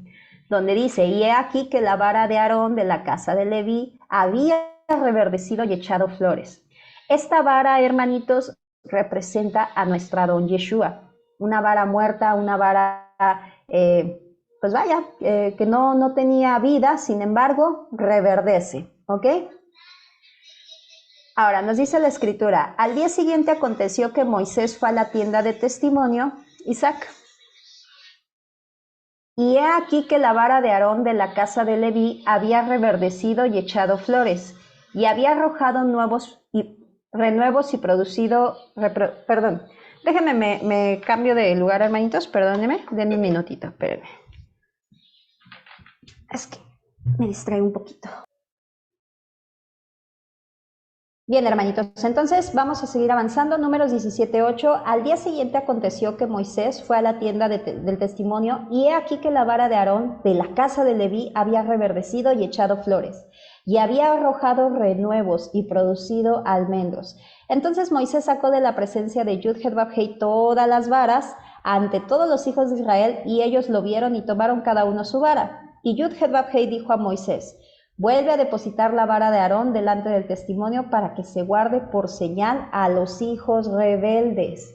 donde dice, y he aquí que la vara de Aarón de la casa de Leví había reverdecido y echado flores. Esta vara, hermanitos, representa a nuestro Adón Yeshua, una vara muerta, una vara, pues vaya, que no tenía vida, sin embargo, reverdece, ¿ok? Ahora, nos dice la escritura, al día siguiente aconteció que Moisés fue a la tienda de testimonio, Isaac, y he aquí que la vara de Aarón de la casa de Leví había reverdecido y echado flores, y había arrojado renuevos y producido, perdón, déjenme, me cambio de lugar, hermanitos, perdónenme, denme un minutito, espérenme. Es que me distrae un poquito. Bien, hermanitos, entonces vamos a seguir avanzando. Números 17:8. Al día siguiente aconteció que Moisés fue a la tienda del testimonio, y he aquí que la vara de Aarón de la casa de Leví había reverdecido y echado flores, y había arrojado renuevos y producido almendros. Entonces Moisés sacó de la presencia de Yud-Heh-Vav-Hei todas las varas ante todos los hijos de Israel, y ellos lo vieron y tomaron cada uno su vara. Y Yud-Heh-Vav-Hei dijo a Moisés, vuelve a depositar la vara de Aarón delante del testimonio para que se guarde por señal a los hijos rebeldes.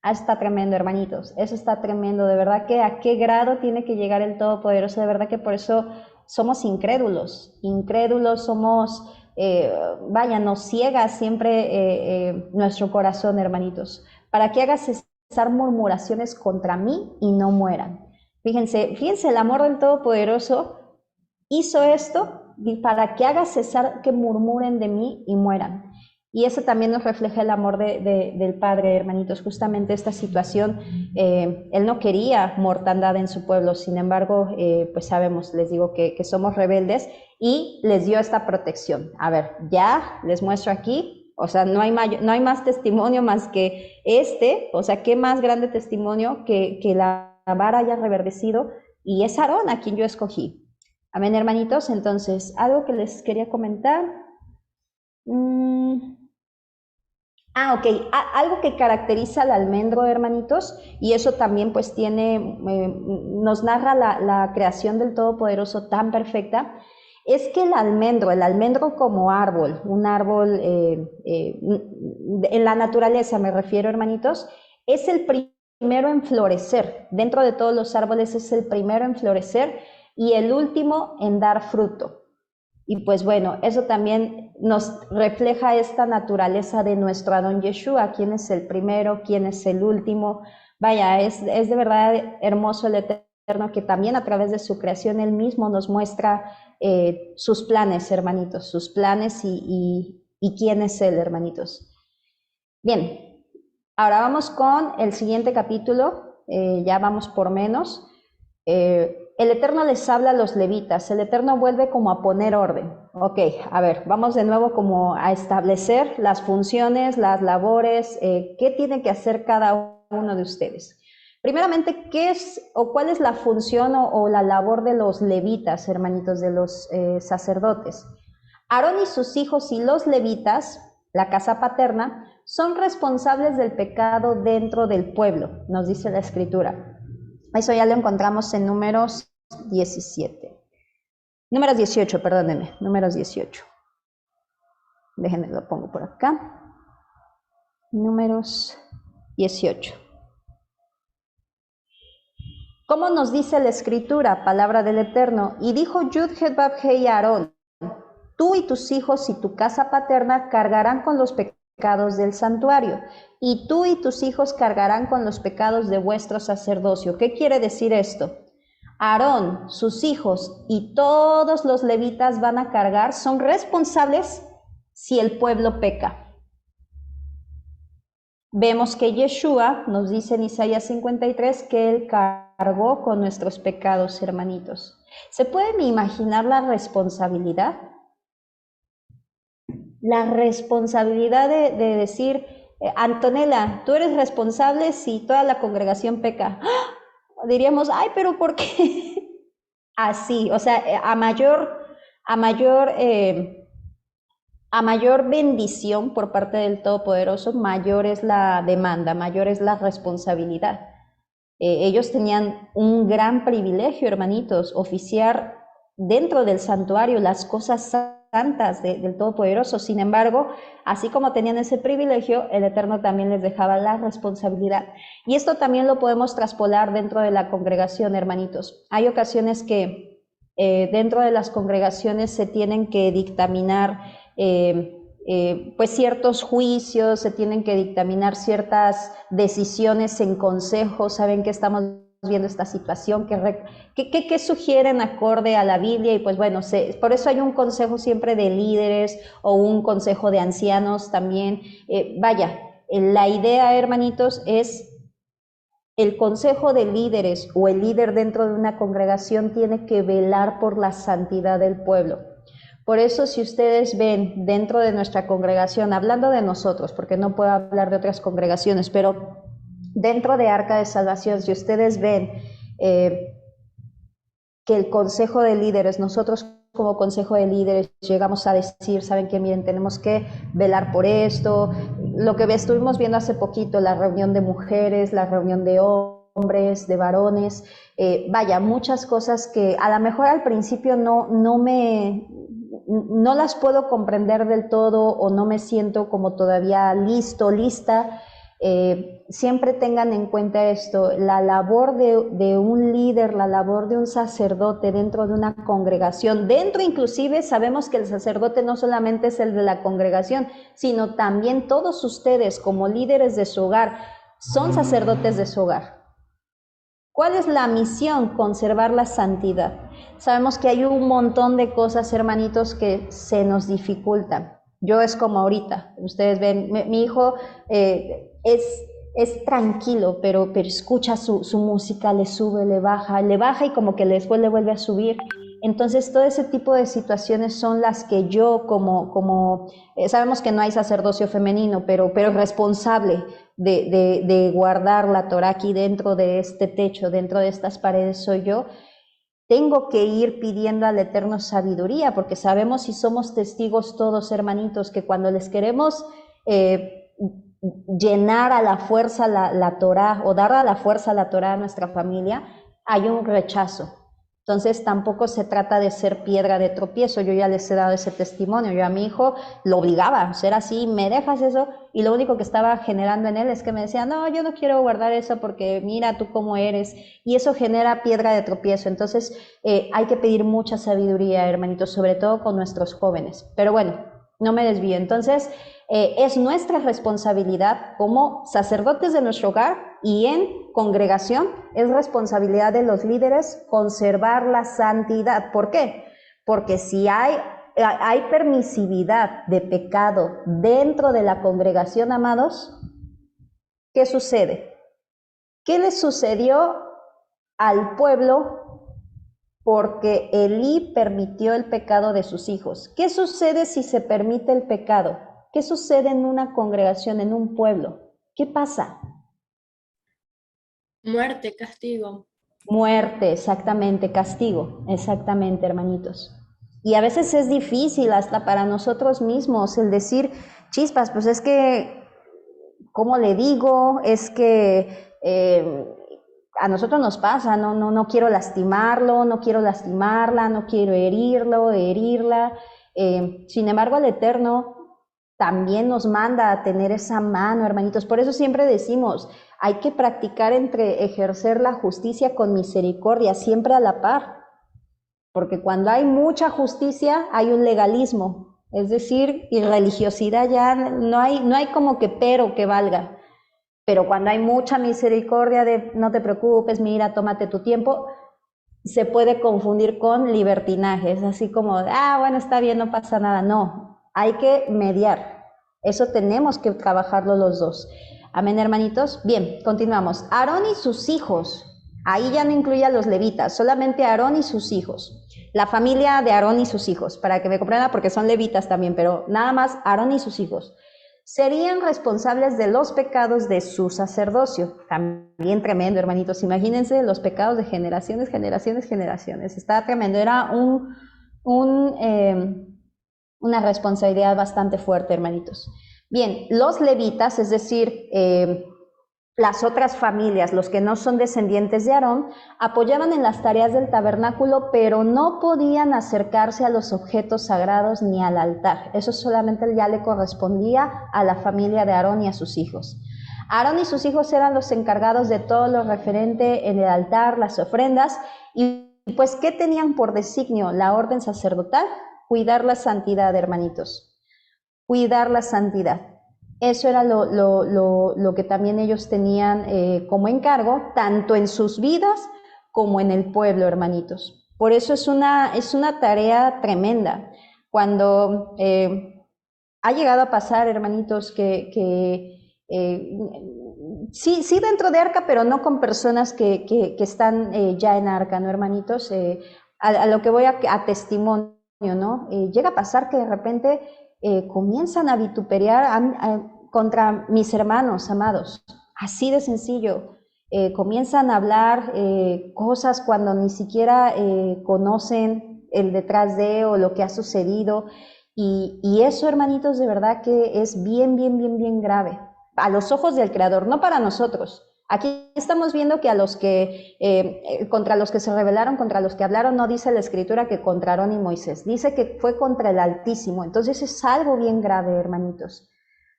Está tremendo, hermanitos, eso está tremendo, de verdad que a qué grado tiene que llegar el Todopoderoso, de verdad que por eso somos incrédulos somos, nos ciega siempre nuestro corazón, hermanitos, para que haga cesar murmuraciones contra mí y no mueran. Fíjense, el amor del Todopoderoso hizo esto para que haga cesar que murmuren de mí y mueran. Y eso también nos refleja el amor del Padre, hermanitos, justamente esta situación. Él no quería mortandad en su pueblo, sin embargo, pues sabemos, les digo que somos rebeldes, y les dio esta protección. A ver, ya les muestro aquí, o sea, no hay más testimonio más que o sea, qué más grande testimonio que la vara haya reverdecido, y es Aarón a quien yo escogí. Amén, hermanitos. Entonces, algo que les quería comentar. Ok, algo que caracteriza al almendro, hermanitos, y eso también pues nos narra la creación del Todopoderoso tan perfecta, es que el almendro como árbol, un árbol en la naturaleza me refiero, hermanitos, es el primero en florecer. Dentro de todos los árboles es el primero en florecer y el último en dar fruto. Y pues bueno, eso también nos refleja esta naturaleza de nuestro Adón Yeshua, quién es el primero, quién es el último. Vaya, es de verdad hermoso el Eterno, que también a través de su creación Él mismo nos muestra sus planes, hermanitos, sus planes y quién es Él, hermanitos. Bien, ahora vamos con el siguiente capítulo, ya vamos por menos. El Eterno les habla a los levitas, el Eterno vuelve como a poner orden. Ok, a ver, vamos de nuevo como a establecer las funciones, las labores, qué tiene que hacer cada uno de ustedes. Primeramente, ¿qué es o cuál es la función o la labor de los levitas, hermanitos, de los sacerdotes? Aarón y sus hijos y los levitas, la casa paterna, son responsables del pecado dentro del pueblo, nos dice la Escritura. Eso ya lo encontramos en Números 18, perdónenme, Números 18. Déjenme, lo pongo por acá. Números 18. ¿Cómo nos dice la Escritura, palabra del Eterno? Y dijo Yud-Heh-Vav-Hei a Aarón, tú y tus hijos y tu casa paterna cargarán con los pecados pecados del santuario, y tú y tus hijos cargarán con los pecados de vuestro sacerdocio. ¿Qué quiere decir esto? Aarón, sus hijos y todos los levitas van a cargar, son responsables si el pueblo peca. Vemos que Yeshua nos dice en Isaías 53 que Él cargó con nuestros pecados, hermanitos. ¿Se pueden imaginar la responsabilidad? La responsabilidad de decir, Antonella, tú eres responsable si toda la congregación peca. ¡Ah! Diríamos, ay, pero ¿por qué? Así, o sea, a mayor bendición por parte del Todopoderoso, mayor es la demanda, mayor es la responsabilidad. Ellos tenían un gran privilegio, hermanitos, oficiar dentro del santuario las cosas santas del Todopoderoso. Sin embargo, así como tenían ese privilegio, el Eterno también les dejaba la responsabilidad. Y esto también lo podemos traspolar dentro de la congregación, hermanitos. Hay ocasiones que dentro de las congregaciones se tienen que dictaminar pues ciertos juicios, se tienen que dictaminar ciertas decisiones en consejo. Saben que estamos viendo esta situación, que sugieren acorde a la Biblia, y pues bueno, por eso hay un consejo siempre de líderes o un consejo de ancianos también. La idea, hermanitos, es el consejo de líderes o el líder dentro de una congregación tiene que velar por la santidad del pueblo. Por eso, si ustedes ven dentro de nuestra congregación, hablando de nosotros, porque no puedo hablar de otras congregaciones, pero dentro de Arca de Salvación, si ustedes ven que el consejo de líderes, nosotros como consejo de líderes llegamos a decir, saben que miren, tenemos que velar por esto, lo que estuvimos viendo hace poquito, la reunión de mujeres, la reunión de hombres, de varones, muchas cosas que a lo mejor al principio no las puedo comprender del todo, o no me siento como todavía lista. Siempre tengan en cuenta esto, la labor de un líder, la labor de un sacerdote dentro de una congregación, dentro inclusive sabemos que el sacerdote no solamente es el de la congregación, sino también todos ustedes como líderes de su hogar son sacerdotes de su hogar. ¿Cuál es la misión? Conservar la santidad. Sabemos que hay un montón de cosas, hermanitos, que se nos dificultan. Yo es como ahorita, ustedes ven, mi hijo es tranquilo, pero escucha su música, le sube, le baja y como que después le vuelve a subir. Entonces, todo ese tipo de situaciones son las que yo sabemos que no hay sacerdocio femenino, pero responsable de guardar la Torah aquí dentro de este techo, dentro de estas paredes soy yo. Tengo que ir pidiendo al Eterno sabiduría, porque sabemos y somos testigos todos, hermanitos, que cuando les queremos llenar a la fuerza la Torah, o dar a la fuerza la Torah a nuestra familia, hay un rechazo. Entonces tampoco se trata de ser piedra de tropiezo. Yo ya les he dado ese testimonio. Yo a mi hijo lo obligaba a ser así, ¿me dejas eso? Y lo único que estaba generando en él es que me decía, no, yo no quiero guardar eso porque mira tú cómo eres. Y eso genera piedra de tropiezo. Entonces hay que pedir mucha sabiduría, hermanitos, sobre todo con nuestros jóvenes. Pero bueno, no me desvío. Entonces es nuestra responsabilidad como sacerdotes de nuestro hogar y en congregación, es responsabilidad de los líderes conservar la santidad. ¿Por qué? Porque si hay permisividad de pecado dentro de la congregación, amados, ¿qué sucede? ¿Qué le sucedió al pueblo porque Elí permitió el pecado de sus hijos? ¿Qué sucede si se permite el pecado? ¿Qué sucede en una congregación, en un pueblo? ¿Qué pasa? Muerte, castigo. Muerte, exactamente, castigo, exactamente, hermanitos. Y a veces es difícil hasta para nosotros mismos el decir, chispas, pues es que, ¿cómo le digo? Es que a nosotros nos pasa, no quiero lastimarlo, no quiero lastimarla, no quiero herirla. Sin embargo, el Eterno también nos manda a tener esa mano, hermanitos. Por eso siempre decimos, hay que practicar entre ejercer la justicia con misericordia, siempre a la par. Porque cuando hay mucha justicia, hay un legalismo. Es decir, y religiosidad ya no hay como que pero que valga. Pero cuando hay mucha misericordia de no te preocupes, mira, tómate tu tiempo, se puede confundir con libertinaje. Es así como, bueno, está bien, no pasa nada. No, hay que mediar. Eso tenemos que trabajarlo los dos. Amén, hermanitos. Bien, continuamos. Aarón y sus hijos. Ahí ya no incluye a los levitas, solamente Aarón y sus hijos. La familia de Aarón y sus hijos, para que me comprendan, porque son levitas también, pero nada más Aarón y sus hijos serían responsables de los pecados de su sacerdocio. También tremendo, hermanitos. Imagínense los pecados de generaciones. Está tremendo. Era una responsabilidad bastante fuerte, hermanitos. Bien, los levitas, es decir, las otras familias, los que no son descendientes de Aarón, apoyaban en las tareas del tabernáculo, pero no podían acercarse a los objetos sagrados ni al altar. Eso solamente ya le correspondía a la familia de Aarón y a sus hijos. Aarón y sus hijos eran los encargados de todo lo referente en el altar, las ofrendas, y pues, ¿qué tenían por designio la orden sacerdotal? Cuidar la santidad, hermanitos. Cuidar la santidad. Eso era lo que también ellos tenían como encargo, tanto en sus vidas como en el pueblo, hermanitos. Por eso es una tarea tremenda. Cuando ha llegado a pasar, hermanitos, sí dentro de arca, pero no con personas que están ya en arca, ¿no, hermanitos? A lo que voy a testimonio, ¿no? Llega a pasar que de repente comienzan a vituperiar contra mis hermanos amados, así de sencillo. Comienzan a hablar cosas cuando ni siquiera conocen el detrás de o lo que ha sucedido, y eso, hermanitos, de verdad que es bien grave a los ojos del Creador, no para nosotros. Aquí estamos viendo que a los que, contra los que se rebelaron, contra los que hablaron, no dice la Escritura que contra Aarón y Moisés, dice que fue contra el Altísimo. Entonces es algo bien grave, hermanitos.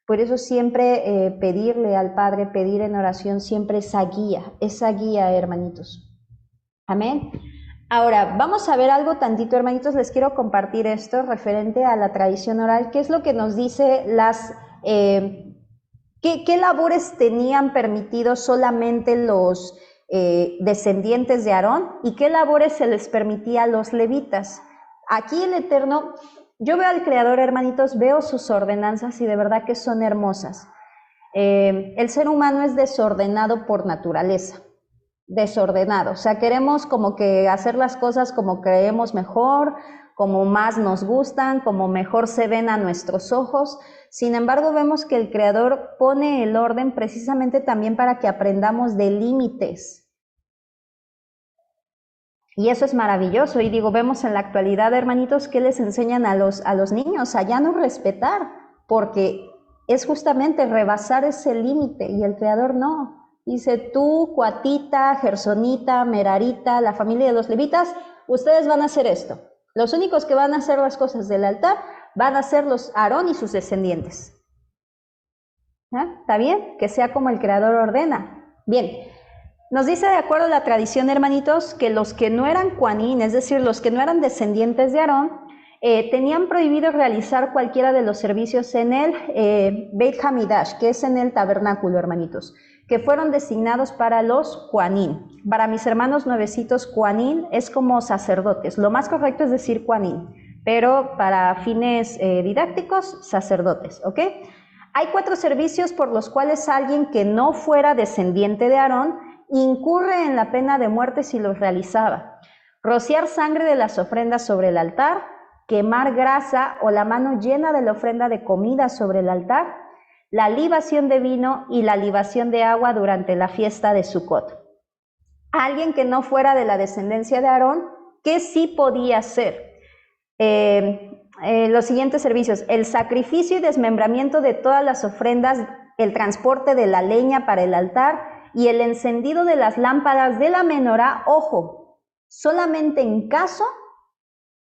Por eso siempre pedirle al Padre, pedir en oración siempre esa guía, hermanitos. Amén. Ahora, vamos a ver algo tantito, hermanitos, les quiero compartir esto referente a la tradición oral, qué es lo que nos dice ¿Qué labores tenían permitido solamente los descendientes de Aarón y qué labores se les permitía a los levitas? Aquí el Eterno, yo veo al Creador, hermanitos, veo sus ordenanzas y de verdad que son hermosas. El ser humano es desordenado por naturaleza, desordenado, o sea, queremos como que hacer las cosas como creemos mejor, como más nos gustan, como mejor se ven a nuestros ojos. Sin embargo, vemos que el Creador pone el orden precisamente también para que aprendamos de límites. Y eso es maravilloso. Y digo, vemos en la actualidad, hermanitos, que les enseñan a los niños a ya no respetar, porque es justamente rebasar ese límite, y el Creador no. Dice, tú, Cuatita, Gersonita, Merarita, la familia de los levitas, ustedes van a hacer esto. Los únicos que van a hacer las cosas del altar van a ser los Aarón y sus descendientes. ¿Está bien? Que sea como el Creador ordena. Bien, nos dice de acuerdo a la tradición, hermanitos, que los que no eran Cuanín, es decir, los que no eran descendientes de Aarón, tenían prohibido realizar cualquiera de los servicios en el Beit Hamidash, que es en el tabernáculo, hermanitos, que fueron designados para los Cuanín. Para mis hermanos nuevecitos, Cuanín es como sacerdotes. Lo más correcto es decir Cuanín, pero para fines didácticos, sacerdotes, ¿ok? Hay 4 servicios por los cuales alguien que no fuera descendiente de Aarón incurre en la pena de muerte si los realizaba. Rociar sangre de las ofrendas sobre el altar, quemar grasa o la mano llena de la ofrenda de comida sobre el altar, la libación de vino y la libación de agua durante la fiesta de Sucot. Alguien que no fuera de la descendencia de Aarón, ¿qué sí podía hacer? Los siguientes servicios: el sacrificio y desmembramiento de todas las ofrendas, el transporte de la leña para el altar y el encendido de las lámparas de la menorá, ojo, solamente en caso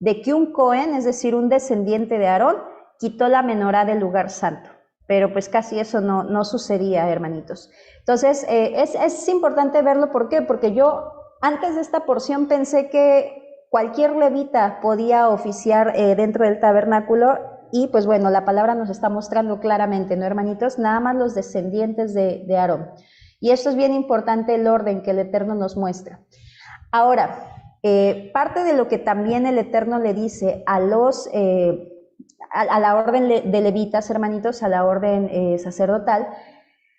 de que un Cohen, es decir, un descendiente de Aarón, quitó la menorá del lugar santo. Pero pues casi eso no sucedía, hermanitos. Entonces, es importante verlo. ¿Por qué? Porque yo antes de esta porción pensé que cualquier levita podía oficiar dentro del tabernáculo, y pues bueno, la palabra nos está mostrando claramente, ¿no, hermanitos? Nada más los descendientes de Aarón. Y esto es bien importante, el orden que el Eterno nos muestra. Ahora, parte de lo que también el Eterno le dice a los, a la orden de levitas, hermanitos, a la orden sacerdotal,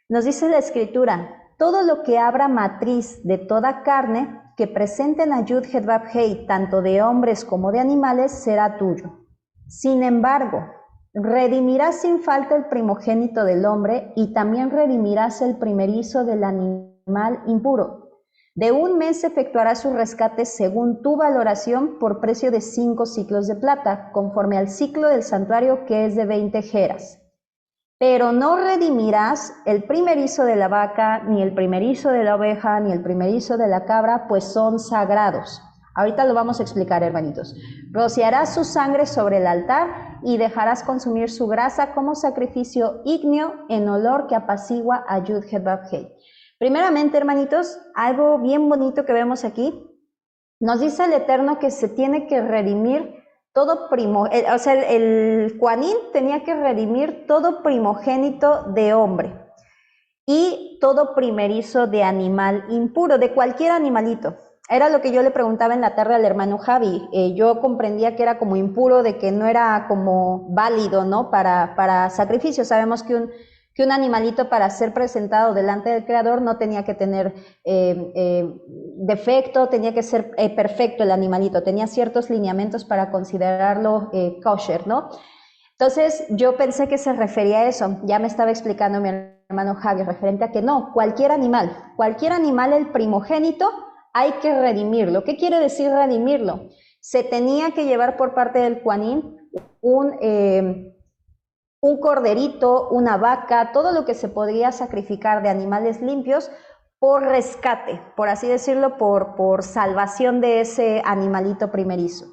nos dice la Escritura, todo lo que abra matriz de toda carne que presenten a Yud Het Vav Hei, tanto de hombres como de animales, será tuyo. Sin embargo, redimirás sin falta el primogénito del hombre y también redimirás el primerizo del animal impuro. De un mes efectuarás su rescate según tu valoración por precio de 5 siclos de plata, conforme al ciclo del santuario que es de 20 geras. Pero no redimirás el primerizo de la vaca, ni el primerizo de la oveja, ni el primerizo de la cabra, pues son sagrados. Ahorita lo vamos a explicar, hermanitos. Rociarás su sangre sobre el altar y dejarás consumir su grasa como sacrificio ígneo en olor que apacigua a Yud Het Vav Hei. Primeramente, hermanitos, algo bien bonito que vemos aquí, nos dice el Eterno que se tiene que redimir todo o sea, el Kohanim tenía que redimir todo primogénito de hombre y todo primerizo de animal impuro, de cualquier animalito. Era lo que yo le preguntaba en la tarde al hermano Javi. Yo comprendía que era como impuro, de que no era como válido, ¿no? Para sacrificio. Sabemos que un animalito para ser presentado delante del Creador no tenía que tener defecto, tenía que ser perfecto el animalito, tenía ciertos lineamientos para considerarlo kosher, ¿no? Entonces yo pensé que se refería a eso, ya me estaba explicando mi hermano Javi referente a que no, cualquier animal, el primogénito hay que redimirlo. ¿Qué quiere decir redimirlo? Se tenía que llevar por parte del Kohanim un corderito, una vaca, todo lo que se podría sacrificar de animales limpios por rescate, por así decirlo, por salvación de ese animalito primerizo.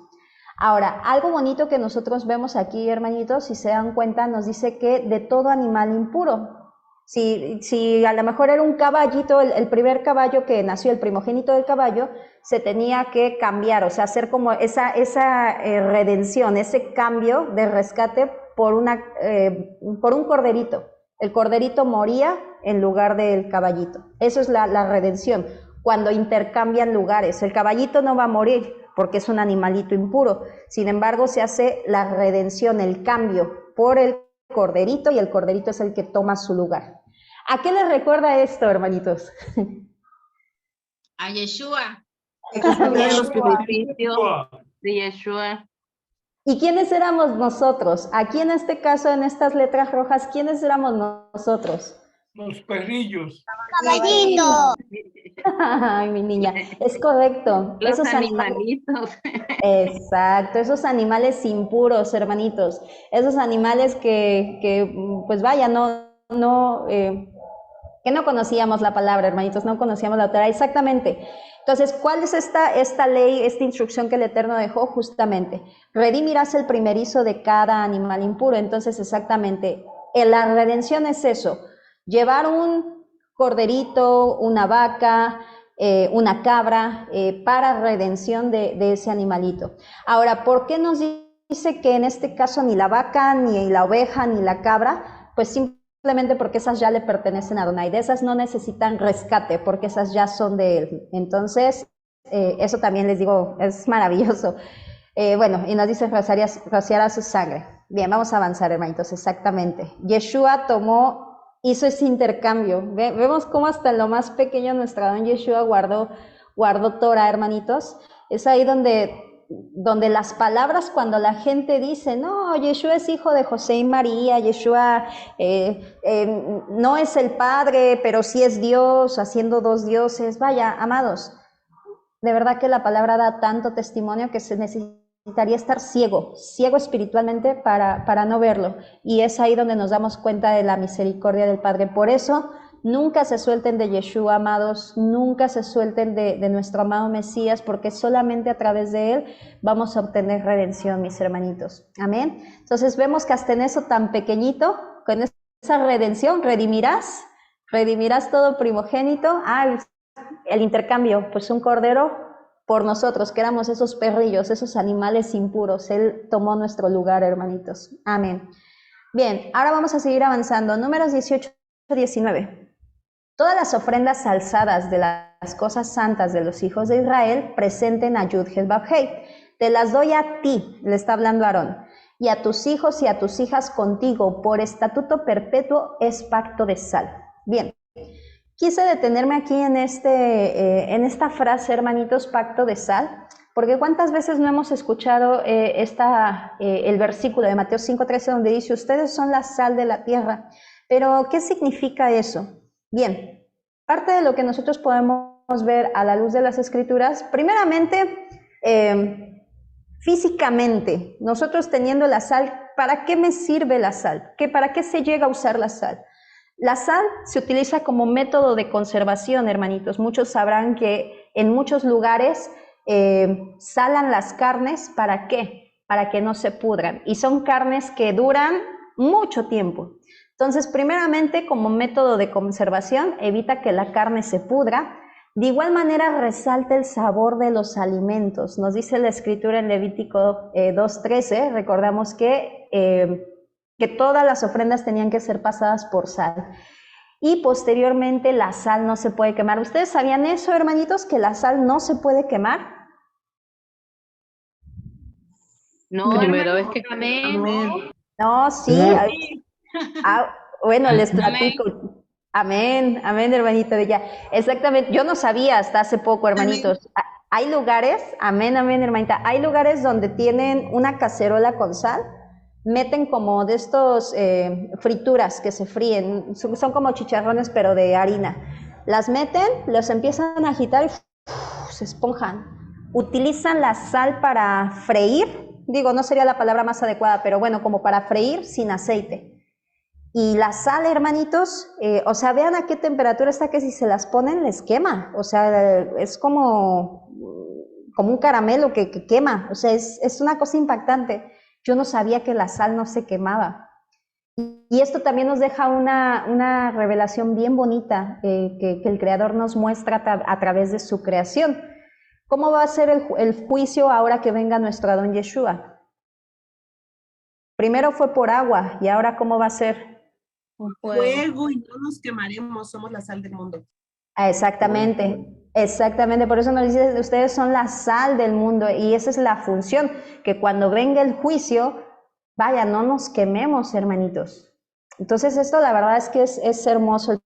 Ahora, algo bonito que nosotros vemos aquí, hermanitos, si se dan cuenta, nos dice que de todo animal impuro. Si a lo mejor era un caballito, el primer caballo que nació, el primogénito del caballo, se tenía que cambiar, o sea, hacer como esa redención, ese cambio de rescate por un corderito. El corderito moría en lugar del caballito. Eso es la redención, cuando intercambian lugares. El caballito no va a morir porque es un animalito impuro. Sin embargo, se hace la redención, el cambio por el corderito, y el corderito es el que toma su lugar. ¿A qué les recuerda esto, hermanitos? A Yeshua. El sacrificio de Yeshua. ¿Y quiénes éramos nosotros? Aquí en este caso, en estas letras rojas, ¿quiénes éramos nosotros? Los perrillos. Caballito. Ay, mi niña, es correcto. Los Esos animalitos. Exacto, esos animales impuros, hermanitos. Esos animales que pues vaya, que no conocíamos la palabra, hermanitos, no conocíamos la Torah. Exactamente. Entonces, ¿cuál es esta ley, esta instrucción que el Eterno dejó? Justamente, redimirás el primerizo de cada animal impuro. Entonces, exactamente, la redención es eso, llevar un corderito, una vaca, una cabra, para redención de ese animalito. Ahora, ¿por qué nos dice que en este caso ni la vaca, ni la oveja, ni la cabra? Pues simplemente porque esas ya le pertenecen a Adonai. De esas no necesitan rescate, porque esas ya son de él. Entonces, eso también les digo, es maravilloso. Bueno, y nos dice, rociará su sangre. Bien, vamos a avanzar, hermanitos, exactamente. Yeshua hizo ese intercambio. Vemos cómo hasta lo más pequeño nuestro don Yeshua guardó Torah, hermanitos. Es ahí donde las palabras, cuando la gente dice, no, Yeshua es hijo de José y María, Yeshua no es el Padre, pero sí es Dios, haciendo dos dioses. Vaya, amados, de verdad que la palabra da tanto testimonio que se necesitaría estar ciego espiritualmente para no verlo. Y es ahí donde nos damos cuenta de la misericordia del Padre. Por eso, nunca se suelten de Yeshua, amados, nunca se suelten de nuestro amado Mesías, porque solamente a través de él vamos a obtener redención, mis hermanitos. Amén. Entonces vemos que hasta en eso tan pequeñito, con esa redención, redimirás todo primogénito. El intercambio, pues un cordero por nosotros, que éramos esos perrillos, esos animales impuros. Él tomó nuestro lugar, hermanitos. Amén. Bien, ahora vamos a seguir avanzando. Números 18, 19. Todas las ofrendas alzadas de las cosas santas de los hijos de Israel presenten a Yud-Heh-Vav-Heh. Te las doy a ti, le está hablando Aarón, y a tus hijos y a tus hijas contigo, por estatuto perpetuo es pacto de sal. Bien, quise detenerme aquí en esta frase, hermanitos, pacto de sal, porque cuántas veces no hemos escuchado el versículo de Mateo 5:13 donde dice, ustedes son la sal de la tierra. Pero, ¿qué significa eso? Bien, parte de lo que nosotros podemos ver a la luz de las Escrituras, primeramente, físicamente, nosotros teniendo la sal, ¿para qué me sirve la sal? ¿Para qué se llega a usar la sal? La sal se utiliza como método de conservación, hermanitos. Muchos sabrán que en muchos lugares salan las carnes, ¿para qué? Para que no se pudran. Y son carnes que duran mucho tiempo. Entonces, primeramente, como método de conservación, evita que la carne se pudra. De igual manera, resalta el sabor de los alimentos. Nos dice la Escritura en Levítico 2:13, recordamos que todas las ofrendas tenían que ser pasadas por sal. Y posteriormente, la sal no se puede quemar. ¿Ustedes sabían eso, hermanitos, que la sal no se puede quemar? No, Primera hermano, vez que... Amén. No, sí. Bueno, les platico. Amén, amén, hermanito de ella. Exactamente, yo no sabía hasta hace poco, hermanitos. Hay lugares, amén, amén, hermanita, hay lugares donde tienen una cacerola con sal, meten como de estos frituras que se fríen, son como chicharrones pero de harina. Las meten, los empiezan a agitar y se esponjan. Utilizan la sal para freír, digo, no sería la palabra más adecuada, pero bueno, como para freír sin aceite. Y la sal, hermanitos, o sea, vean a qué temperatura está que si se las ponen les quema. O sea, es como un caramelo que quema. O sea, es una cosa impactante. Yo no sabía que la sal no se quemaba. Y esto también nos deja una revelación bien bonita que el Creador nos muestra a través de su creación. ¿Cómo va a ser el juicio ahora que venga nuestro Adón Yeshua? Primero fue por agua y ahora ¿cómo va a ser? Fuego y no nos quemaremos, somos la sal del mundo. Exactamente, exactamente, por eso nos dice, ustedes son la sal del mundo y esa es la función, que cuando venga el juicio, vaya, no nos quememos, hermanitos. Entonces esto la verdad es que es hermoso el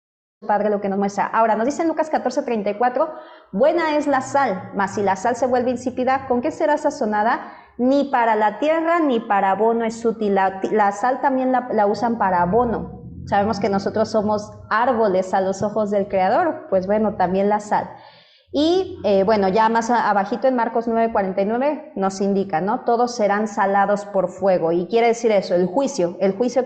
Padre lo que nos muestra. Ahora, nos dice en Lucas 14:34, buena es la sal, mas si la sal se vuelve insípida, ¿con qué será sazonada? Ni para la tierra ni para abono es útil. La sal también la usan para abono. Sabemos que nosotros somos árboles a los ojos del Creador, pues bueno, también la sal. Y bueno, ya más abajito en Marcos 9:49 nos indica, ¿no? Todos serán salados por fuego. Y quiere decir eso, el juicio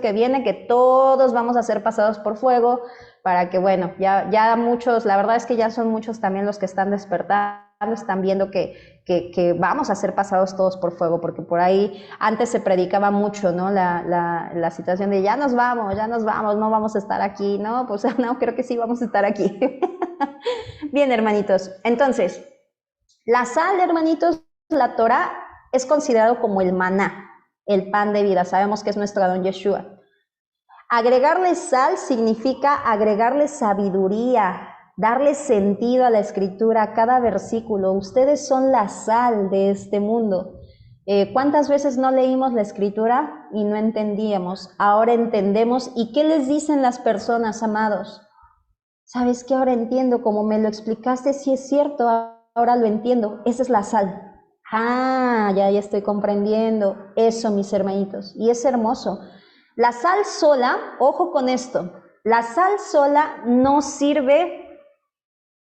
que viene, que todos vamos a ser pasados por fuego, para que, bueno, ya muchos, la verdad es que ya son muchos también los que están despertando, están viendo que vamos a ser pasados todos por fuego, porque por ahí antes se predicaba mucho, ¿no? La situación de ya nos vamos, no vamos a estar aquí, ¿no? Pues no, creo que sí vamos a estar aquí. Bien, hermanitos, entonces, la sal, hermanitos, la Torah es considerado como el maná, el pan de vida, sabemos que es nuestro Adón Yeshua. Agregarle sal significa agregarle sabiduría, darle sentido a la Escritura, a cada versículo. Ustedes son la sal de este mundo. ¿Cuántas veces no leímos la Escritura y no entendíamos? Ahora entendemos. ¿Y qué les dicen las personas, amados? ¿Sabes qué? Ahora entiendo, como me lo explicaste, sí es cierto, ahora lo entiendo. Esa es la sal. Ya estoy comprendiendo eso, mis hermanitos. Y es hermoso. La sal sola, ojo con esto, la sal sola no sirve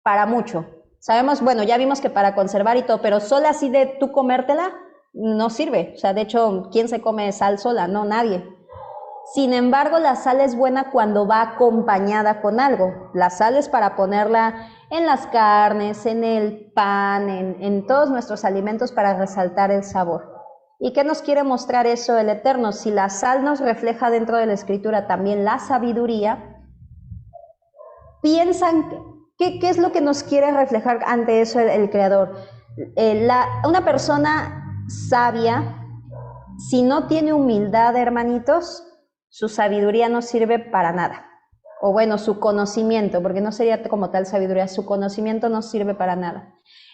para mucho. Sabemos, bueno, ya vimos que para conservar y todo, pero sola así de tú comértela, no sirve. O sea, de hecho, ¿quién se come sal sola? No, nadie. Sin embargo, la sal es buena cuando va acompañada con algo. La sal es para ponerla en las carnes, en el pan, en todos nuestros alimentos para resaltar el sabor. ¿Y qué nos quiere mostrar eso el Eterno? Si la sal nos refleja dentro de la Escritura también la sabiduría, piensan, ¿qué es lo que nos quiere reflejar ante eso el Creador? Una persona sabia, si no tiene humildad, hermanitos, su sabiduría no sirve para nada. O bueno, su conocimiento, porque no sería como tal sabiduría, su conocimiento no sirve para nada.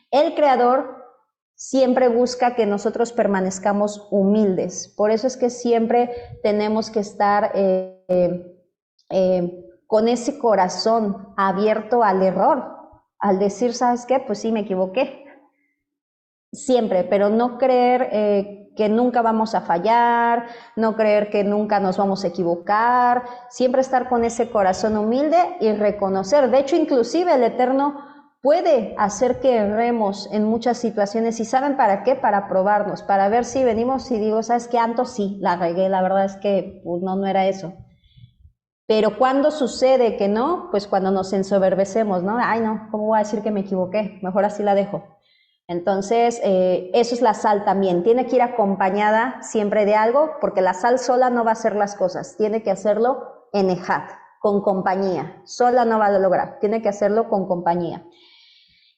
El Creador siempre busca que nosotros permanezcamos humildes. Por eso es que siempre tenemos que estar con ese corazón abierto al error, al decir, ¿sabes qué? Pues sí, me equivoqué. Siempre, pero no creer que nunca vamos a fallar, no creer que nunca nos vamos a equivocar, siempre estar con ese corazón humilde y reconocer. De hecho, inclusive el Eterno puede hacer que erremos en muchas situaciones. ¿Y saben para qué? Para probarnos, para ver si venimos y digo, ¿sabes qué? Anto sí, la regué, la verdad es que pues, no era eso. Pero cuando sucede que no, pues cuando nos ensoberbecemos, ¿no? Ay, no, ¿cómo voy a decir que me equivoqué? Mejor así la dejo. Entonces, eso es la sal también. Tiene que ir acompañada siempre de algo, porque la sal sola no va a hacer las cosas. Tiene que hacerlo en ejad, con compañía. Sola no va a lograr. Tiene que hacerlo con compañía.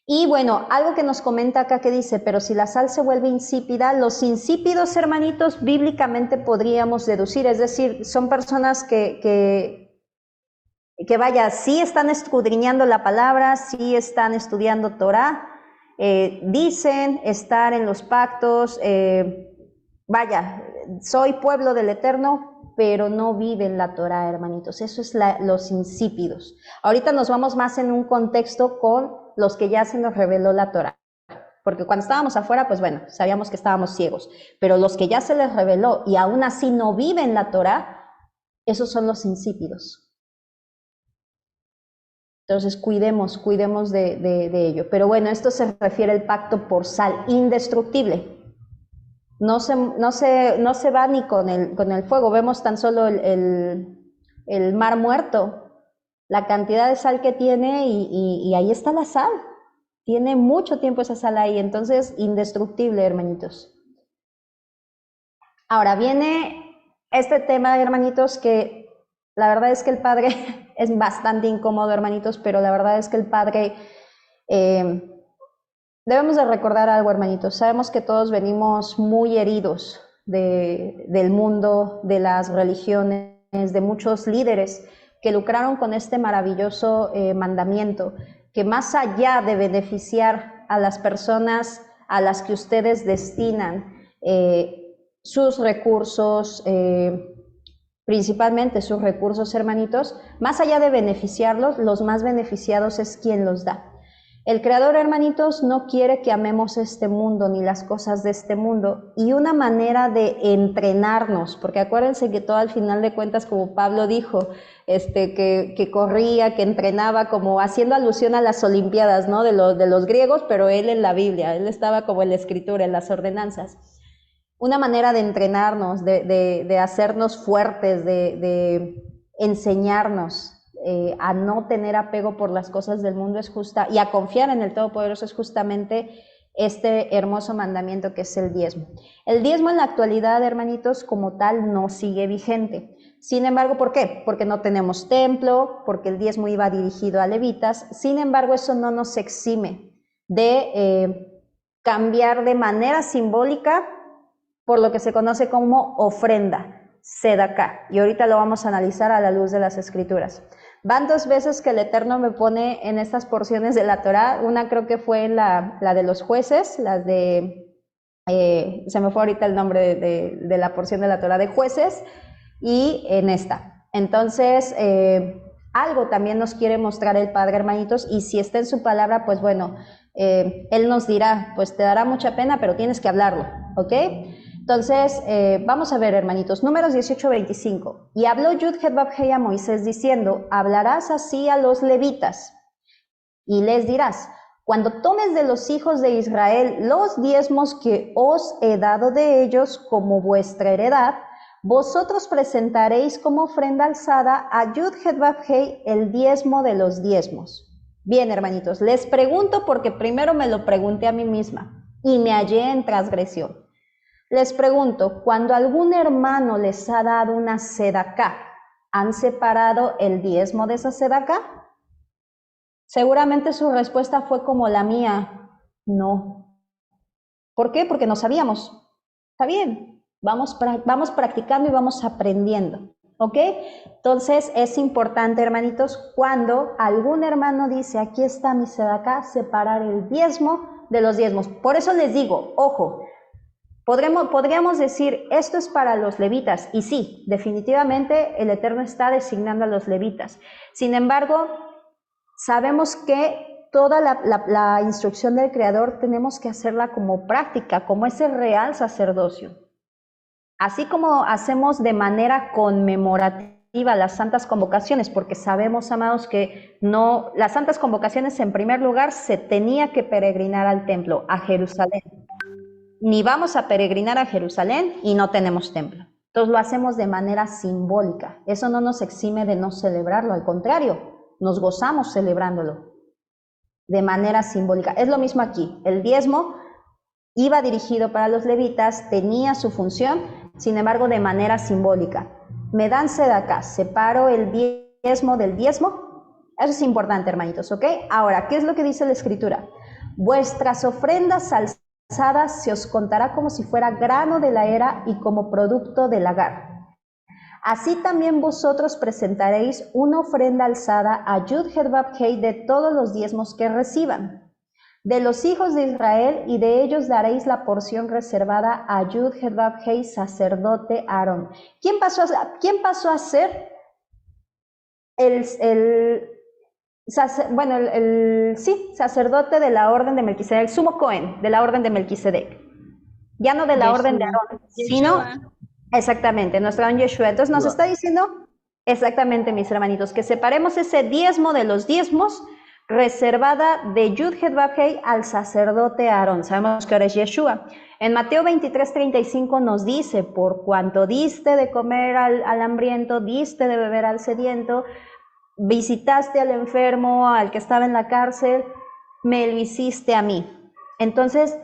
Y bueno, algo que nos comenta acá que dice, pero si la sal se vuelve insípida, los insípidos, hermanitos, bíblicamente podríamos deducir, es decir, son personas que vaya, sí están escudriñando la palabra, sí están estudiando Torah, dicen estar en los pactos, vaya, soy pueblo del Eterno, pero no viven la Torah, hermanitos. Eso es los insípidos. Ahorita nos vamos más en un contexto con los que ya se nos reveló la Torah. Porque cuando estábamos afuera, pues bueno, sabíamos que estábamos ciegos. Pero los que ya se les reveló y aún así no viven la Torah, esos son los insípidos. Entonces cuidemos de ello. Pero bueno, esto se refiere al pacto por sal, indestructible. No se va ni con el fuego. Vemos tan solo el mar muerto, la cantidad de sal que tiene y ahí está la sal. Tiene mucho tiempo esa sal ahí, entonces indestructible, hermanitos. Ahora viene este tema, hermanitos, que la verdad es que el Padre es bastante incómodo, hermanitos, pero la verdad es que el Padre, debemos de recordar algo, hermanitos. Sabemos que todos venimos muy heridos del mundo, de las religiones, de muchos líderes que lucraron con este maravilloso mandamiento, que más allá de beneficiar a las personas a las que ustedes destinan sus recursos, principalmente sus recursos, hermanitos, más allá de beneficiarlos, los más beneficiados es quien los da. El Creador, hermanitos, no quiere que amemos este mundo ni las cosas de este mundo, y una manera de entrenarnos, porque acuérdense que todo al final de cuentas, como Pablo dijo, que corría, que entrenaba, como haciendo alusión a las Olimpiadas, ¿no? de los griegos, pero él en la Biblia, él estaba como en la Escritura, en las ordenanzas. Una manera de entrenarnos, de hacernos fuertes, de enseñarnos a no tener apego por las cosas del mundo es justa, y a confiar en el Todopoderoso es justamente este hermoso mandamiento que es el diezmo. El diezmo en la actualidad, hermanitos, como tal no sigue vigente. Sin embargo, ¿por qué? Porque no tenemos templo, porque el diezmo iba dirigido a levitas. Sin embargo, eso no nos exime de cambiar de manera simbólica por lo que se conoce como ofrenda, sedaká, y ahorita lo vamos a analizar a la luz de las Escrituras. Van dos veces que el Eterno me pone en estas porciones de la Torá. Una creo que fue la de los jueces, las de, se me fue ahorita el nombre de la porción de la Torá de jueces, y en esta. Entonces, algo también nos quiere mostrar el Padre, hermanitos, y si está en su palabra, pues bueno, Él nos dirá, pues te dará mucha pena, pero tienes que hablarlo, ¿ok? Entonces, vamos a ver, hermanitos, Números 18:25. Y habló Yud-Heh-Vav-Heh a Moisés diciendo, hablarás así a los levitas y les dirás, cuando tomes de los hijos de Israel los diezmos que os he dado de ellos como vuestra heredad, vosotros presentaréis como ofrenda alzada a Yud-Heh-Vav-Heh el diezmo de los diezmos. Bien, hermanitos, les pregunto porque primero me lo pregunté a mí misma y me hallé en transgresión. Les pregunto, cuando algún hermano les ha dado una sedaká, ¿han separado el diezmo de esa sedaká? Seguramente su respuesta fue como la mía, no. ¿Por qué? Porque no sabíamos. Está bien, vamos practicando y vamos aprendiendo, ¿ok? Entonces es importante, hermanitos, cuando algún hermano dice, aquí está mi sedaká, separar el diezmo de los diezmos. Por eso les digo, ojo, podríamos decir, esto es para los levitas, y sí, definitivamente el Eterno está designando a los levitas. Sin embargo, sabemos que toda la instrucción del Creador tenemos que hacerla como práctica, como ese real sacerdocio. Así como hacemos de manera conmemorativa las santas convocaciones, porque sabemos, amados, que no, las santas convocaciones en primer lugar se tenía que peregrinar al templo, a Jerusalén. Ni vamos a peregrinar a Jerusalén y no tenemos templo. Entonces lo hacemos de manera simbólica. Eso no nos exime de no celebrarlo, al contrario, nos gozamos celebrándolo de manera simbólica. Es lo mismo aquí. El diezmo iba dirigido para los levitas, tenía su función, sin embargo, de manera simbólica. Me dan sedaká, separo el diezmo del diezmo. Eso es importante, hermanitos, ¿ok? Ahora, ¿qué es lo que dice la Escritura? Vuestras ofrendas alzadas se os contará como si fuera grano de la era y como producto del lagar. Así también vosotros presentaréis una ofrenda alzada a Yud-Heh-Vav-Hei de todos los diezmos que reciban. De los hijos de Israel, y de ellos daréis la porción reservada a Yud-Heh-Vav-Hei, sacerdote Aarón. ¿Quién pasó a ser sacerdote de la orden de Melquisedec, el sumo Cohen de la orden de Melquisedec? Ya no de la orden de Aarón, sino, exactamente, nuestro don Yeshua. Entonces nos está diciendo, exactamente, mis hermanitos, que separemos ese diezmo de los diezmos, reservada de Yud-Heh-Vav-Hei al sacerdote Aarón. Sabemos que ahora es Yeshua. En Mateo 23:35 nos dice, por cuanto diste de comer al hambriento, diste de beber al sediento, visitaste al enfermo, al que estaba en la cárcel, me lo hiciste a mí. Entonces,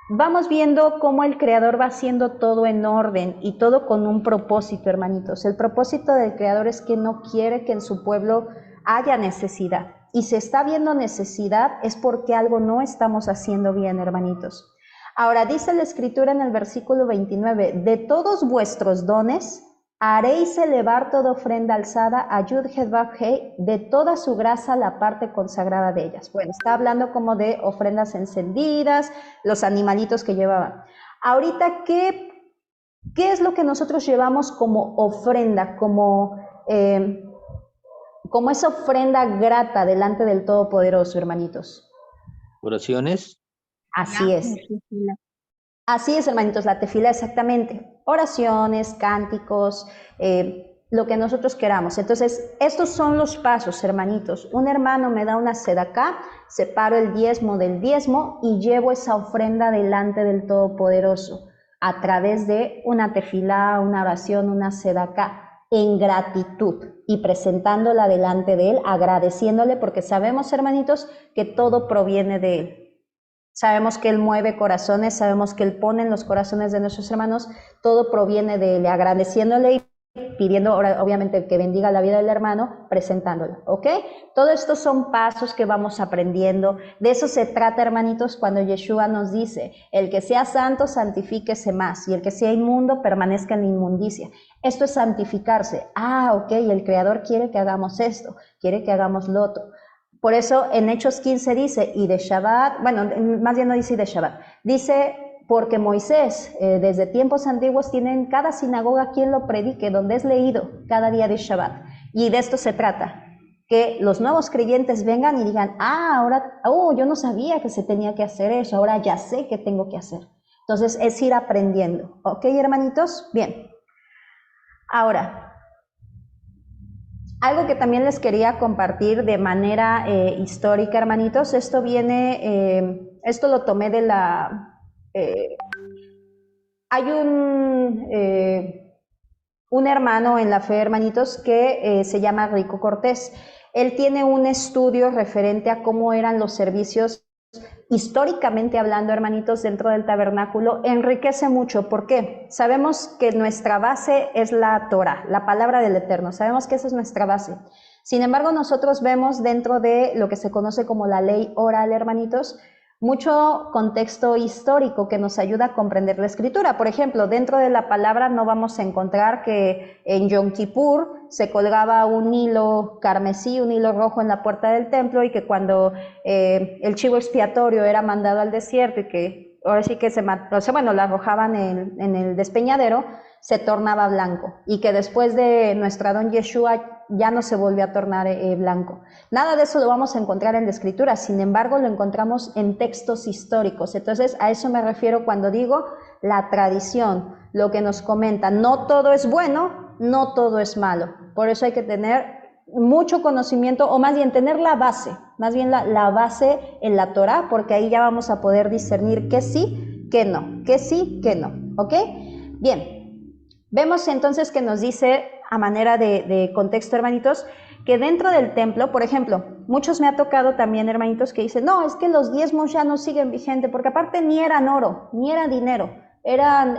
vamos viendo cómo el Creador va haciendo todo en orden y todo con un propósito, hermanitos. El propósito del Creador es que no quiere que en su pueblo haya necesidad. Y si está viendo necesidad es porque algo no estamos haciendo bien, hermanitos. Ahora, dice la Escritura en el versículo 29, de todos vuestros dones haréis elevar toda ofrenda alzada a Yud-Heh-Vav-Hei, de toda su grasa la parte consagrada de ellas. Bueno, está hablando como de ofrendas encendidas, los animalitos que llevaban. Ahorita, ¿qué es lo que nosotros llevamos como ofrenda, como esa ofrenda grata delante del Todopoderoso, hermanitos? Oraciones. Así es. Así es, hermanitos, la tefila, exactamente. Oraciones, cánticos, lo que nosotros queramos. Entonces, estos son los pasos, hermanitos. Un hermano me da una sedaká, separo el diezmo del diezmo y llevo esa ofrenda delante del Todopoderoso a través de una tefilá, una oración, una sedaká, en gratitud y presentándola delante de Él, agradeciéndole, porque sabemos, hermanitos, que todo proviene de Él. Sabemos que Él mueve corazones, sabemos que Él pone en los corazones de nuestros hermanos, todo proviene de Él, agradeciéndole y pidiendo, obviamente, que bendiga la vida del hermano, presentándolo, ¿ok? Todo esto son pasos que vamos aprendiendo. De eso se trata, hermanitos, cuando Yeshua nos dice, el que sea santo, santifíquese más, y el que sea inmundo, permanezca en la inmundicia. Esto es santificarse. Ok, el Creador quiere que hagamos esto, quiere que hagamos lo otro. Por eso en Hechos 15 dice, y de Shabbat, bueno, más bien no dice y de Shabbat, dice, porque Moisés desde tiempos antiguos tiene en cada sinagoga quien lo predique, donde es leído cada día de Shabbat. Y de esto se trata, que los nuevos creyentes vengan y digan, ahora, yo no sabía que se tenía que hacer eso, ahora ya sé que tengo que hacer. Entonces es ir aprendiendo, ¿ok, hermanitos? Bien. Ahora, algo que también les quería compartir de manera histórica, hermanitos, esto lo tomé de la... hay un hermano en la fe, hermanitos, que se llama Rico Cortés. Él tiene un estudio referente a cómo eran los servicios históricamente hablando, hermanitos, dentro del tabernáculo. Enriquece mucho. ¿Por qué? Sabemos que nuestra base es la Torah, la palabra del Eterno. Sabemos que esa es nuestra base. Sin embargo, nosotros vemos dentro de lo que se conoce como la ley oral, hermanitos, mucho contexto histórico que nos ayuda a comprender la escritura. Por ejemplo, dentro de la palabra no vamos a encontrar que en Yom Kippur se colgaba un hilo carmesí, un hilo rojo en la puerta del templo, y que cuando el chivo expiatorio era mandado al desierto y que ahora sí que lo arrojaban en el despeñadero, se tornaba blanco, y que después de nuestro Adón Yeshua ya no se volvió a tornar blanco. Nada de eso lo vamos a encontrar en la escritura, sin embargo lo encontramos en textos históricos. Entonces a eso me refiero cuando digo la tradición, lo que nos comenta. No todo es bueno, no todo es malo. Por eso hay que tener mucho conocimiento, o más bien tener la base, la base en la Torá, porque ahí ya vamos a poder discernir qué sí, qué no, qué sí, qué no, ¿ok? Bien. Vemos entonces que nos dice, a manera de contexto, hermanitos, que dentro del templo, por ejemplo, muchos me ha tocado también, hermanitos, que dicen, no, es que los diezmos ya no siguen vigentes, porque aparte ni eran oro, ni era dinero, eran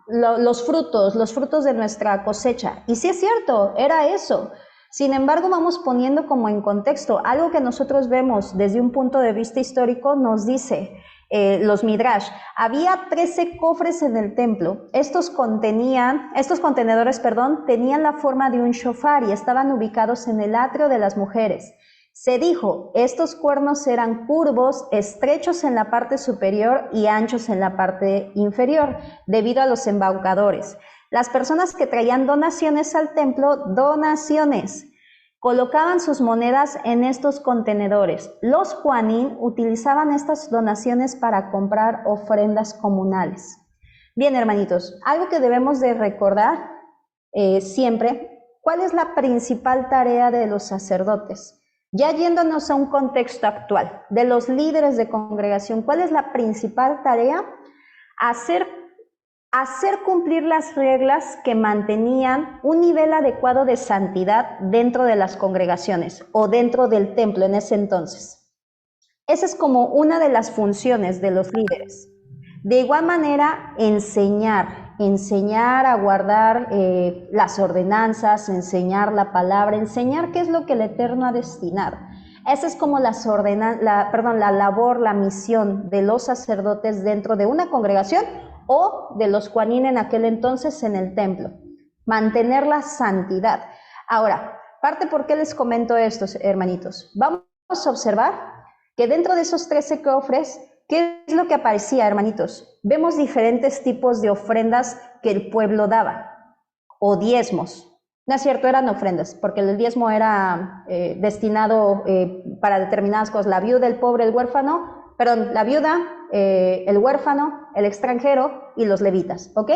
los frutos de nuestra cosecha. Y sí es cierto, era eso. Sin embargo, vamos poniendo como en contexto, algo que nosotros vemos desde un punto de vista histórico nos dice, los Midrash, había 13 cofres en el templo. Estos contenedores, tenían la forma de un shofar y estaban ubicados en el atrio de las mujeres. Se dijo, estos cuernos eran curvos, estrechos en la parte superior y anchos en la parte inferior, debido a los embaucadores. Las personas que traían donaciones al templo, colocaban sus monedas en estos contenedores. Los Juanín utilizaban estas donaciones para comprar ofrendas comunales. Bien, hermanitos, algo que debemos de recordar siempre, ¿cuál es la principal tarea de los sacerdotes? Ya yéndonos a un contexto actual, de los líderes de congregación, ¿cuál es la principal tarea? Hacer cumplir las reglas que mantenían un nivel adecuado de santidad dentro de las congregaciones o dentro del templo en ese entonces. Esa es como una de las funciones de los líderes. De igual manera, enseñar a guardar las ordenanzas, enseñar la palabra, enseñar qué es lo que el Eterno ha destinado. Esa es como la labor, la misión de los sacerdotes dentro de una congregación o de los Juanín en aquel entonces en el templo, mantener la santidad. Ahora, ¿por qué les comento esto, hermanitos? Vamos a observar que dentro de esos 13 cofres, ¿qué es lo que aparecía, hermanitos? Vemos diferentes tipos de ofrendas que el pueblo daba, o diezmos. No es cierto, eran ofrendas, porque el diezmo era destinado para determinadas cosas. La viuda, el pobre, el huérfano, la viuda, el huérfano, el extranjero y los levitas, ¿ok?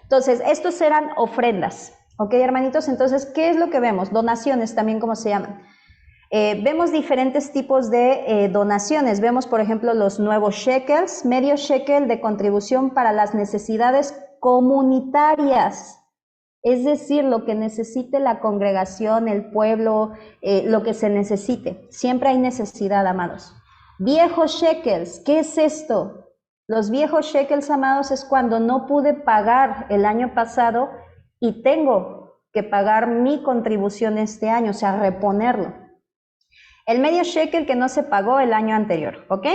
Entonces, estos eran ofrendas, ¿ok, hermanitos? Entonces, ¿qué es lo que vemos? Donaciones también, ¿cómo se llaman? Vemos diferentes tipos de donaciones. Vemos, por ejemplo, los nuevos shekels, medio shekel de contribución para las necesidades comunitarias. Es decir, lo que necesite la congregación, el pueblo, lo que se necesite. Siempre hay necesidad, amados. Viejos shekels, ¿qué es esto? Los viejos shekels, amados, es cuando no pude pagar el año pasado y tengo que pagar mi contribución este año, o sea, reponerlo. El medio shekel que no se pagó el año anterior, ¿ok?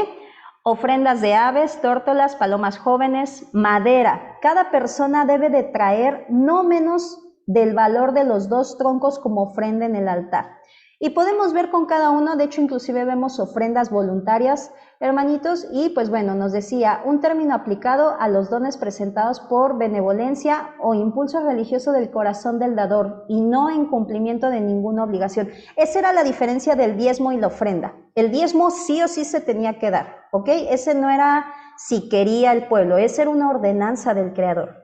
Ofrendas de aves, tórtolas, palomas jóvenes, madera. Cada persona debe de traer no menos del valor de los 2 troncos como ofrenda en el altar. Y podemos ver con cada uno, de hecho inclusive vemos ofrendas voluntarias, hermanitos, y pues bueno, nos decía, un término aplicado a los dones presentados por benevolencia o impulso religioso del corazón del dador y no en cumplimiento de ninguna obligación. Esa era la diferencia del diezmo y la ofrenda. El diezmo sí o sí se tenía que dar, ¿ok? Ese no era si quería el pueblo, esa era una ordenanza del Creador.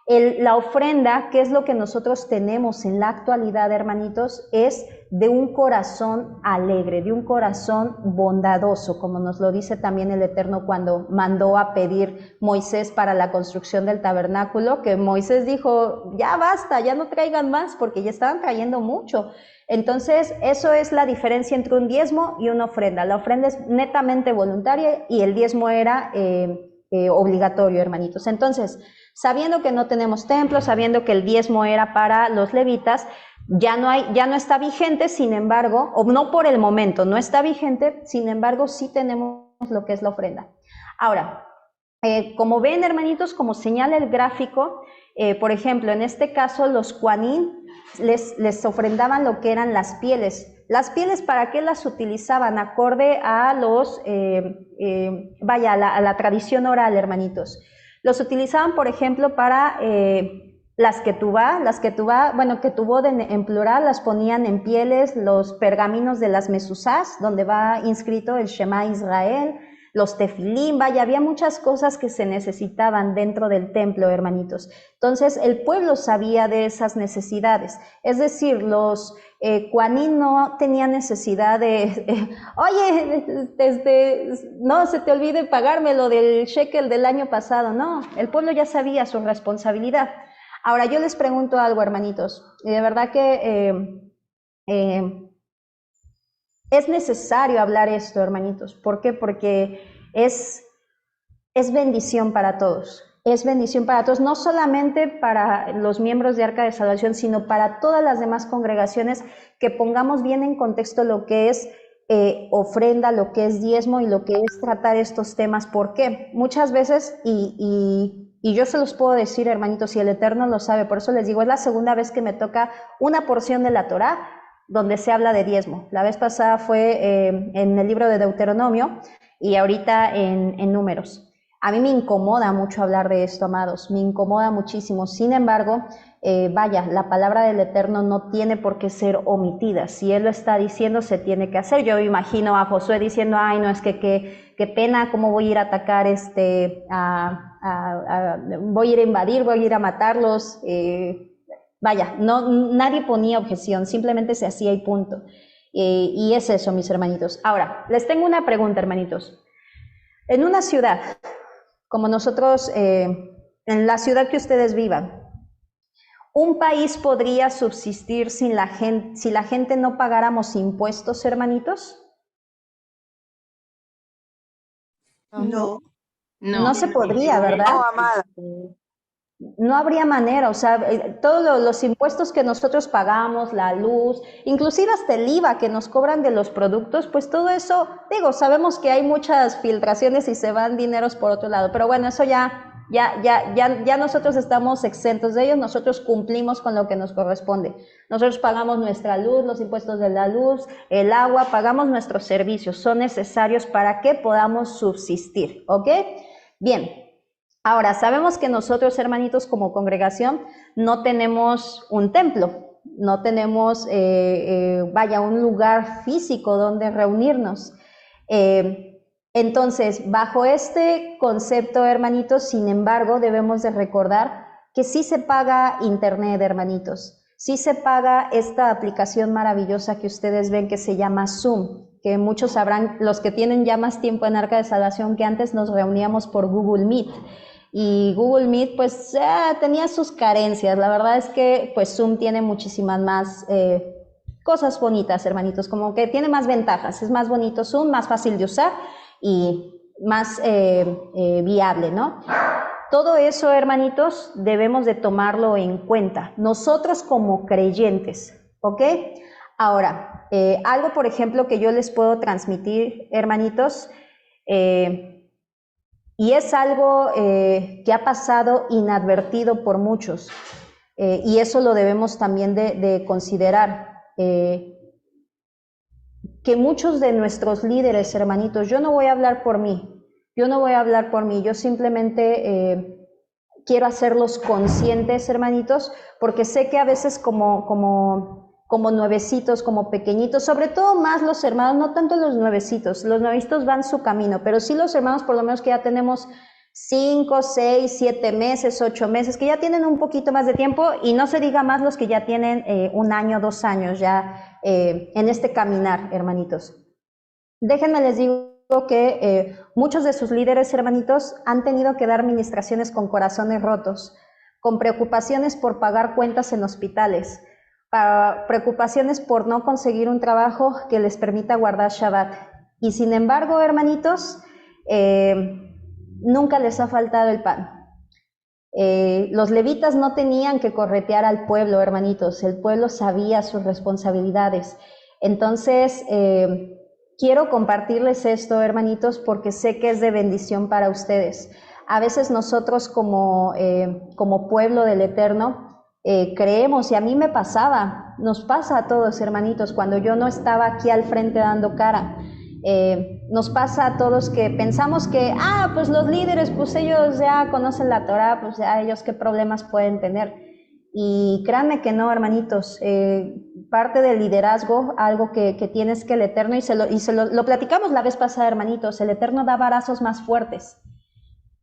La ofrenda, que es lo que nosotros tenemos en la actualidad, hermanitos, es de un corazón alegre, de un corazón bondadoso, como nos lo dice también el Eterno cuando mandó a pedir Moisés para la construcción del tabernáculo, que Moisés dijo, ya basta, ya no traigan más, porque ya estaban trayendo mucho. Entonces, eso es la diferencia entre un diezmo y una ofrenda. La ofrenda es netamente voluntaria y el diezmo era obligatorio, hermanitos. Entonces, sabiendo que no tenemos templo, sabiendo que el diezmo era para los levitas, ya no está vigente, sin embargo, o no por el momento, no está vigente, sin embargo, sí tenemos lo que es la ofrenda. Ahora, como ven, hermanitos, como señala el gráfico, por ejemplo, en este caso, los Kuanín les ofrendaban lo que eran las pieles. ¿Las pieles para qué las utilizaban? Acorde a los, a la tradición oral, hermanitos. Los utilizaban, por ejemplo, para las ketubá, bueno, ketubot en plural, las ponían en pieles, los pergaminos de las mesuzás, donde va inscrito el Shema Israel, los tefilín, vaya, había muchas cosas que se necesitaban dentro del templo, hermanitos. Entonces, el pueblo sabía de esas necesidades. Es decir, los Kuanín no tenían necesidad de, oye, no se te olvide pagarme lo del shekel del año pasado. No, el pueblo ya sabía su responsabilidad. Ahora, yo les pregunto algo, hermanitos, y de verdad que es necesario hablar esto, hermanitos. ¿Por qué? Porque es bendición para todos. Es bendición para todos, no solamente para los miembros de Arca de Salvación, sino para todas las demás congregaciones, que pongamos bien en contexto lo que es ofrenda, lo que es diezmo y lo que es tratar estos temas. ¿Por qué? Muchas veces, y yo se los puedo decir, hermanitos, y el Eterno lo sabe, por eso les digo, es la segunda vez que me toca una porción de la Torá donde se habla de diezmo. La vez pasada fue en el libro de Deuteronomio y ahorita en Números. A mí me incomoda mucho hablar de esto, amados, me incomoda muchísimo. Sin embargo, vaya, la palabra del Eterno no tiene por qué ser omitida. Si Él lo está diciendo, se tiene que hacer. Yo imagino a Josué diciendo, ay, no, es que qué pena, cómo voy a ir a atacar, voy a ir a invadir, voy a ir a matarlos. Vaya, nadie ponía objeción, simplemente se hacía y punto. Y es eso, mis hermanitos. Ahora, les tengo una pregunta, hermanitos. En una ciudad, como nosotros, en la ciudad que ustedes vivan, ¿un país podría subsistir sin la gente, si la gente no pagáramos impuestos, hermanitos? No. No se podría, ¿verdad? No, amada. No habría manera, o sea, todos los impuestos que nosotros pagamos, la luz, inclusive hasta el IVA que nos cobran de los productos, pues todo eso, digo, sabemos que hay muchas filtraciones y se van dineros por otro lado, pero bueno, eso ya nosotros estamos exentos de ellos, nosotros cumplimos con lo que nos corresponde. Nosotros pagamos nuestra luz, los impuestos de la luz, el agua, pagamos nuestros servicios, son necesarios para que podamos subsistir, ¿ok? Bien. Ahora, sabemos que nosotros, hermanitos, como congregación, no tenemos un templo, no tenemos, un lugar físico donde reunirnos. Entonces, bajo este concepto, hermanitos, sin embargo, debemos de recordar que sí se paga internet, hermanitos. Sí se paga esta aplicación maravillosa que ustedes ven que se llama Zoom, que muchos sabrán, los que tienen ya más tiempo en Arca de Salvación, que antes nos reuníamos por Google Meet. Y Google Meet pues tenía sus carencias. La verdad es que pues Zoom tiene muchísimas más cosas bonitas, hermanitos, como que tiene más ventajas. Es más bonito Zoom, más fácil de usar y más viable, ¿no? Todo eso, hermanitos, debemos de tomarlo en cuenta. Nosotros como creyentes, ¿ok? Ahora, algo, por ejemplo, que yo les puedo transmitir, hermanitos, y es algo que ha pasado inadvertido por muchos, y eso lo debemos también de considerar, que muchos de nuestros líderes, hermanitos, yo no voy a hablar por mí, yo simplemente quiero hacerlos conscientes, hermanitos, porque sé que a veces como nuevecitos, como pequeñitos, sobre todo más los hermanos, no tanto los nuevecitos van su camino, pero sí los hermanos por lo menos que ya tenemos 5, 6, 7 meses, 8 meses, que ya tienen un poquito más de tiempo, y no se diga más los que ya tienen 1 año, 2 años ya en este caminar, hermanitos. Déjenme les digo que muchos de sus líderes, hermanitos, han tenido que dar ministraciones con corazones rotos, con preocupaciones por pagar cuentas en hospitales, preocupaciones por no conseguir un trabajo que les permita guardar Shabbat. Y sin embargo, hermanitos, nunca les ha faltado el pan. Los levitas no tenían que corretear al pueblo, hermanitos, el pueblo sabía sus responsabilidades. Entonces, quiero compartirles esto, hermanitos, porque sé que es de bendición para ustedes. A veces nosotros como pueblo del Eterno creemos, y a mí me pasaba, nos pasa a todos, hermanitos, cuando yo no estaba aquí al frente dando cara, nos pasa a todos que pensamos que, pues los líderes, pues ellos ya conocen la Torá, pues ya ellos qué problemas pueden tener. Y créanme que no, hermanitos, parte del liderazgo, algo que tienes que el Eterno, lo platicamos la vez pasada, hermanitos, el Eterno da varazos más fuertes.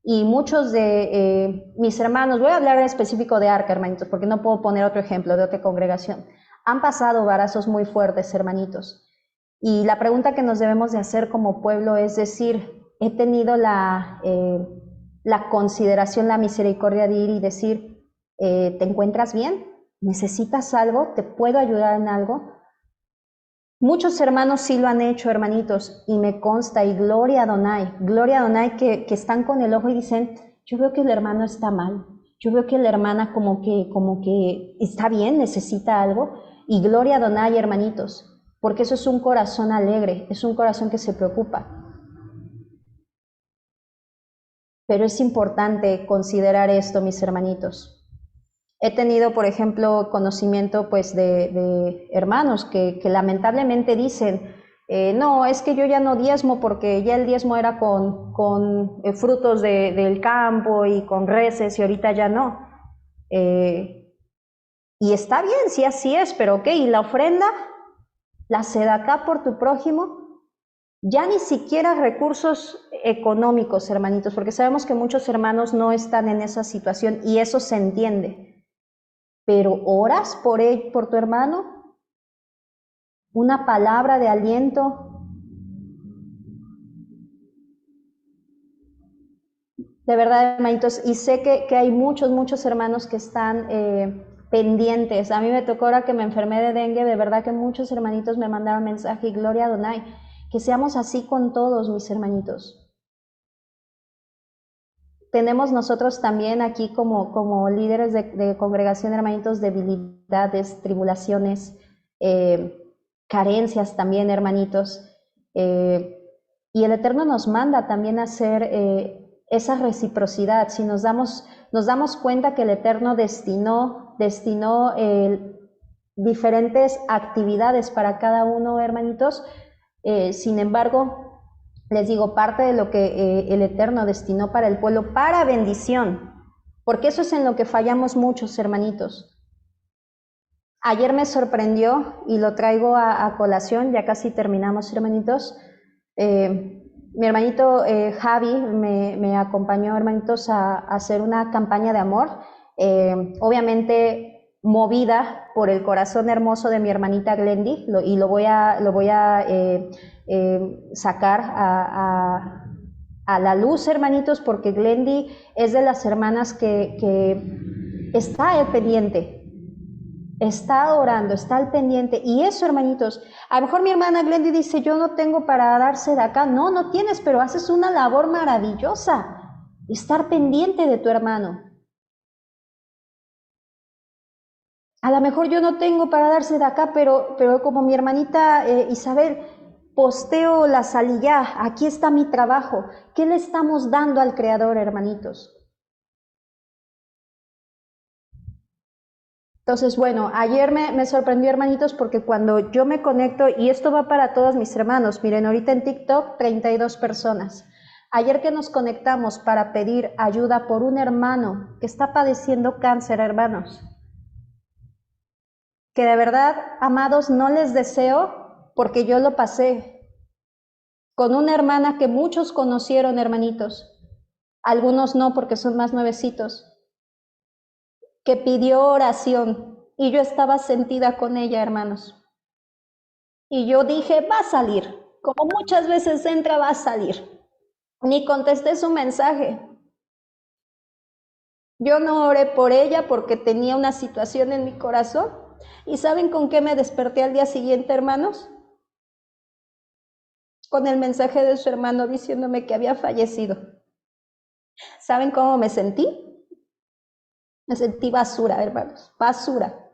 Y muchos de mis hermanos, voy a hablar en específico de Arca, hermanitos, porque no puedo poner otro ejemplo de otra congregación, han pasado varazos muy fuertes, hermanitos. Y la pregunta que nos debemos de hacer como pueblo es decir, he tenido la consideración, la misericordia de ir y decir, ¿te encuentras bien? ¿Necesitas algo? ¿Te puedo ayudar en algo? Muchos hermanos sí lo han hecho, hermanitos, y me consta, y gloria a Adonai que están con el ojo y dicen, yo veo que el hermano está mal, yo veo que la hermana como que está bien, necesita algo, y gloria a Adonai, hermanitos, porque eso es un corazón alegre, es un corazón que se preocupa. Pero es importante considerar esto, mis hermanitos. He tenido, por ejemplo, conocimiento pues de hermanos que lamentablemente dicen, no, es que yo ya no diezmo porque ya el diezmo era con frutos del campo y con reses y ahorita ya no. Y está bien, sí así es, pero ok, ¿y la ofrenda? ¿La sedacá por tu prójimo? Ya ni siquiera recursos económicos, hermanitos, porque sabemos que muchos hermanos no están en esa situación y eso se entiende. Pero oras por tu hermano, una palabra de aliento. De verdad, hermanitos, y sé que hay muchos hermanos que están pendientes. A mí me tocó ahora que me enfermé de dengue, de verdad que muchos hermanitos me mandaron mensaje, y gloria a Adonai, que seamos así con todos, mis hermanitos. Tenemos nosotros también aquí como líderes de congregación, hermanitos, debilidades, tribulaciones, carencias también, hermanitos. Y el Eterno nos manda también a hacer esa reciprocidad. Si nos damos cuenta que el Eterno destinó diferentes actividades para cada uno, hermanitos, sin embargo, les digo, parte de lo que el Eterno destinó para el pueblo, para bendición, porque eso es en lo que fallamos muchos, hermanitos. Ayer me sorprendió, y lo traigo a colación, ya casi terminamos, hermanitos. Mi hermanito Javi me acompañó, hermanitos, a hacer una campaña de amor, obviamente movida por el corazón hermoso de mi hermanita Glendy, y lo voy a sacar a la luz, hermanitos, porque Glendy es de las hermanas que está al pendiente, está orando, está al pendiente, y eso, hermanitos, a lo mejor mi hermana Glendy dice, yo no tengo para darse de acá. No tienes, pero haces una labor maravillosa, estar pendiente de tu hermano. A lo mejor yo no tengo para darse de acá, pero como mi hermanita Isabel, posteo la salilla, aquí está mi trabajo. ¿Qué le estamos dando al Creador, hermanitos? Entonces, bueno, ayer me sorprendió, hermanitos, porque cuando yo me conecto, y esto va para todos mis hermanos, miren, ahorita en TikTok 32 personas. Ayer que nos conectamos para pedir ayuda por un hermano que está padeciendo cáncer, hermanos, que de verdad, amados, no les deseo, porque yo lo pasé con una hermana que muchos conocieron, hermanitos, algunos no porque son más nuevecitos, que pidió oración y yo estaba sentida con ella, hermanos. Y yo dije, va a salir, como muchas veces entra, va a salir. Ni contesté su mensaje. Yo no oré por ella porque tenía una situación en mi corazón. ¿Y saben con qué me desperté al día siguiente, hermanos? Con el mensaje de su hermano diciéndome que había fallecido. ¿Saben cómo me sentí? Me sentí basura, hermanos, basura.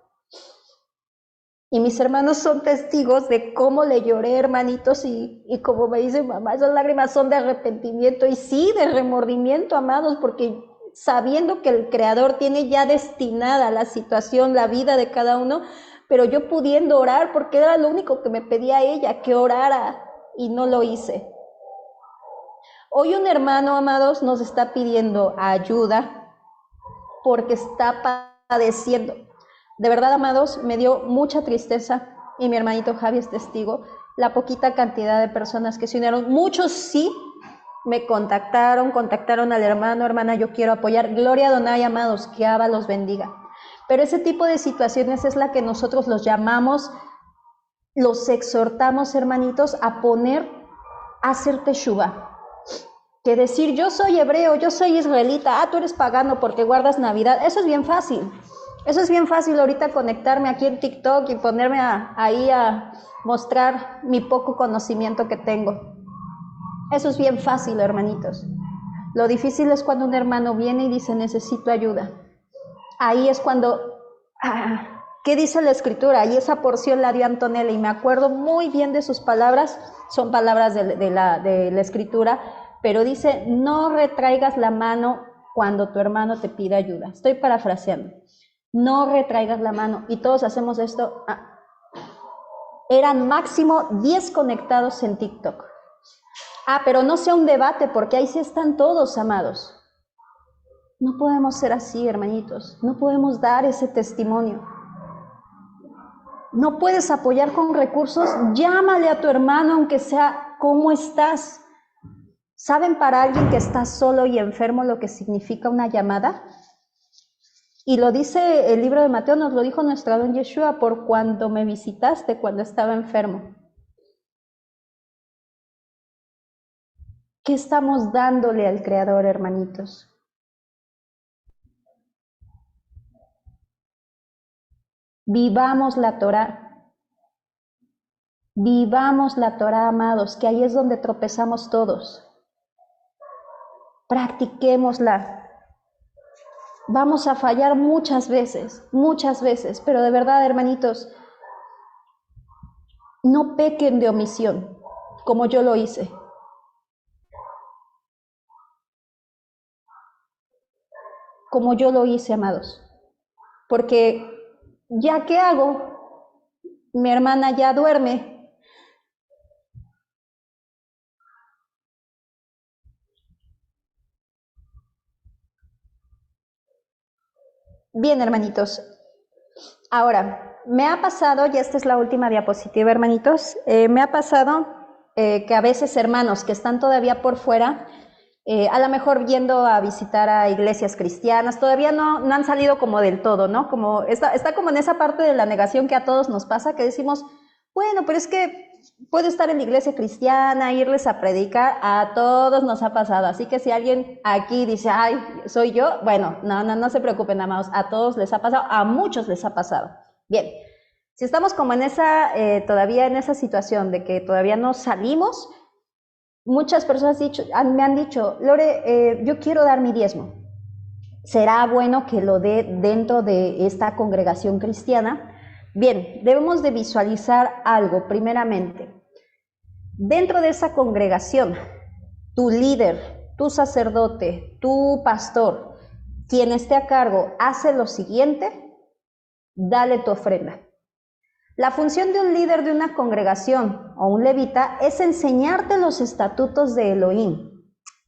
Y mis hermanos son testigos de cómo le lloré, hermanitos, y como me dice mamá, esas lágrimas son de arrepentimiento y sí, de remordimiento, amados, porque sabiendo que el Creador tiene ya destinada la situación, la vida de cada uno, pero yo pudiendo orar, porque era lo único que me pedía ella, que orara, y no lo hice. Hoy un hermano, amados, nos está pidiendo ayuda porque está padeciendo. De verdad, amados, me dio mucha tristeza, y mi hermanito Javi es testigo, la poquita cantidad de personas que se unieron. Muchos sí me contactaron al hermano, hermana, yo quiero apoyar. Gloria a Donai, amados, que Abba los bendiga. Pero ese tipo de situaciones es la que nosotros los llamamos, los exhortamos, hermanitos, a hacer teshuva. Que decir, yo soy hebreo, yo soy israelita, tú eres pagano porque guardas Navidad, eso es bien fácil. Eso es bien fácil ahorita conectarme aquí en TikTok y ponerme ahí a mostrar mi poco conocimiento que tengo. Eso es bien fácil, hermanitos. Lo difícil es cuando un hermano viene y dice, necesito ayuda. Ahí es cuando, ¿qué dice la Escritura? Y esa porción la dio Antonella y me acuerdo muy bien de sus palabras, son palabras de la Escritura, pero dice, no retraigas la mano cuando tu hermano te pide ayuda. Estoy parafraseando. No retraigas la mano. Y todos hacemos esto. Eran máximo 10 conectados en TikTok. Pero no sea un debate, porque ahí sí están todos, amados. No podemos ser así, hermanitos. No podemos dar ese testimonio. No puedes apoyar con recursos. Llámale a tu hermano, aunque sea, ¿cómo estás? ¿Saben para alguien que está solo y enfermo lo que significa una llamada? Y lo dice el libro de Mateo, nos lo dijo nuestro don Yeshua, por cuando me visitaste cuando estaba enfermo. ¿Qué estamos dándole al Creador, hermanitos? Vivamos la Torá. Vivamos la Torá, amados, que ahí es donde tropezamos todos. Practiquémosla. Vamos a fallar muchas veces, pero de verdad, hermanitos, no pequen de omisión, como yo lo hice. Como yo lo hice, amados. Porque, ¿ya qué hago? Mi hermana ya duerme. Bien, hermanitos. Ahora, me ha pasado, y esta es la última diapositiva, hermanitos, me ha pasado que a veces hermanos que están todavía por fuera, a lo mejor yendo a visitar a iglesias cristianas, todavía no han salido como del todo, ¿no? Como está como en esa parte de la negación que a todos nos pasa, que decimos, bueno, pero es que puedo estar en la iglesia cristiana, irles a predicar, a todos nos ha pasado. Así que si alguien aquí dice, ay, soy yo, bueno, no se preocupen, amados, a todos les ha pasado, a muchos les ha pasado. Bien, si estamos como en todavía en esa situación de que todavía no salimos, muchas personas me han dicho, Lore, yo quiero dar mi diezmo. ¿Será bueno que lo dé dentro de esta congregación cristiana? Bien, debemos de visualizar algo primeramente. Dentro de esa congregación, tu líder, tu sacerdote, tu pastor, quien esté a cargo, hace lo siguiente, dale tu ofrenda. La función de un líder de una congregación o un levita es enseñarte los estatutos de Elohim.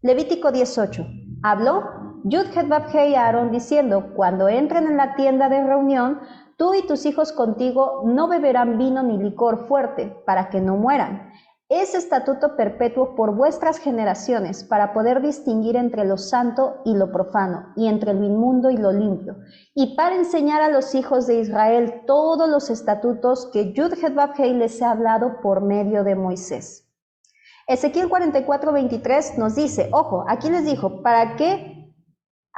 Levítico 18. Habló Yud-Het-Vab-Hei a Aarón diciendo, cuando entren en la tienda de reunión, tú y tus hijos contigo no beberán vino ni licor fuerte, para que no mueran. Es estatuto perpetuo por vuestras generaciones, para poder distinguir entre lo santo y lo profano, y entre lo inmundo y lo limpio, y para enseñar a los hijos de Israel todos los estatutos que Yud-Het-Vab-Hei les ha hablado por medio de Moisés. Ezequiel 44:23 nos dice, ojo, aquí les dijo, para que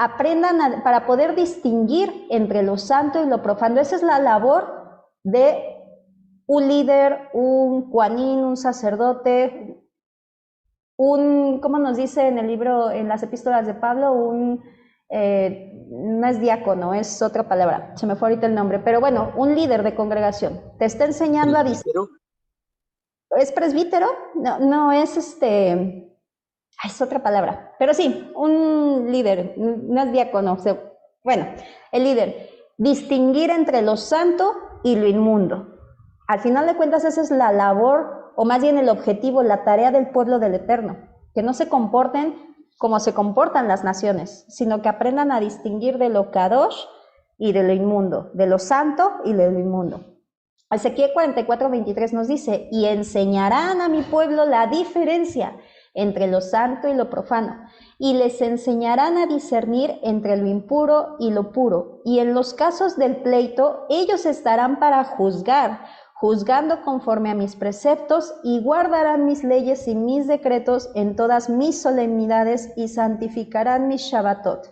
aprendan para poder distinguir entre lo santo y lo profano. Esa es la labor de un líder, un cuanín, un sacerdote, ¿cómo nos dice en el libro, en las epístolas de Pablo? no es diácono, es otra palabra, se me fue ahorita el nombre, pero bueno, un líder de congregación, te está enseñando a discernir. ¿Es presbítero? No, no, es es otra palabra, pero sí, un líder, no es diácono, bueno, el líder, distinguir entre lo santo y lo inmundo. Al final de cuentas esa es la labor, o más bien el objetivo, la tarea del pueblo del Eterno, que no se comporten como se comportan las naciones, sino que aprendan a distinguir de lo kadosh y de lo inmundo, de lo santo y de lo inmundo. Ezequiel 44:23 nos dice, y enseñarán a mi pueblo la diferencia entre lo santo y lo profano, y les enseñarán a discernir entre lo impuro y lo puro, y en los casos del pleito ellos estarán para juzgar, juzgando conforme a mis preceptos, y guardarán mis leyes y mis decretos en todas mis solemnidades, y santificarán mis Shabbatot.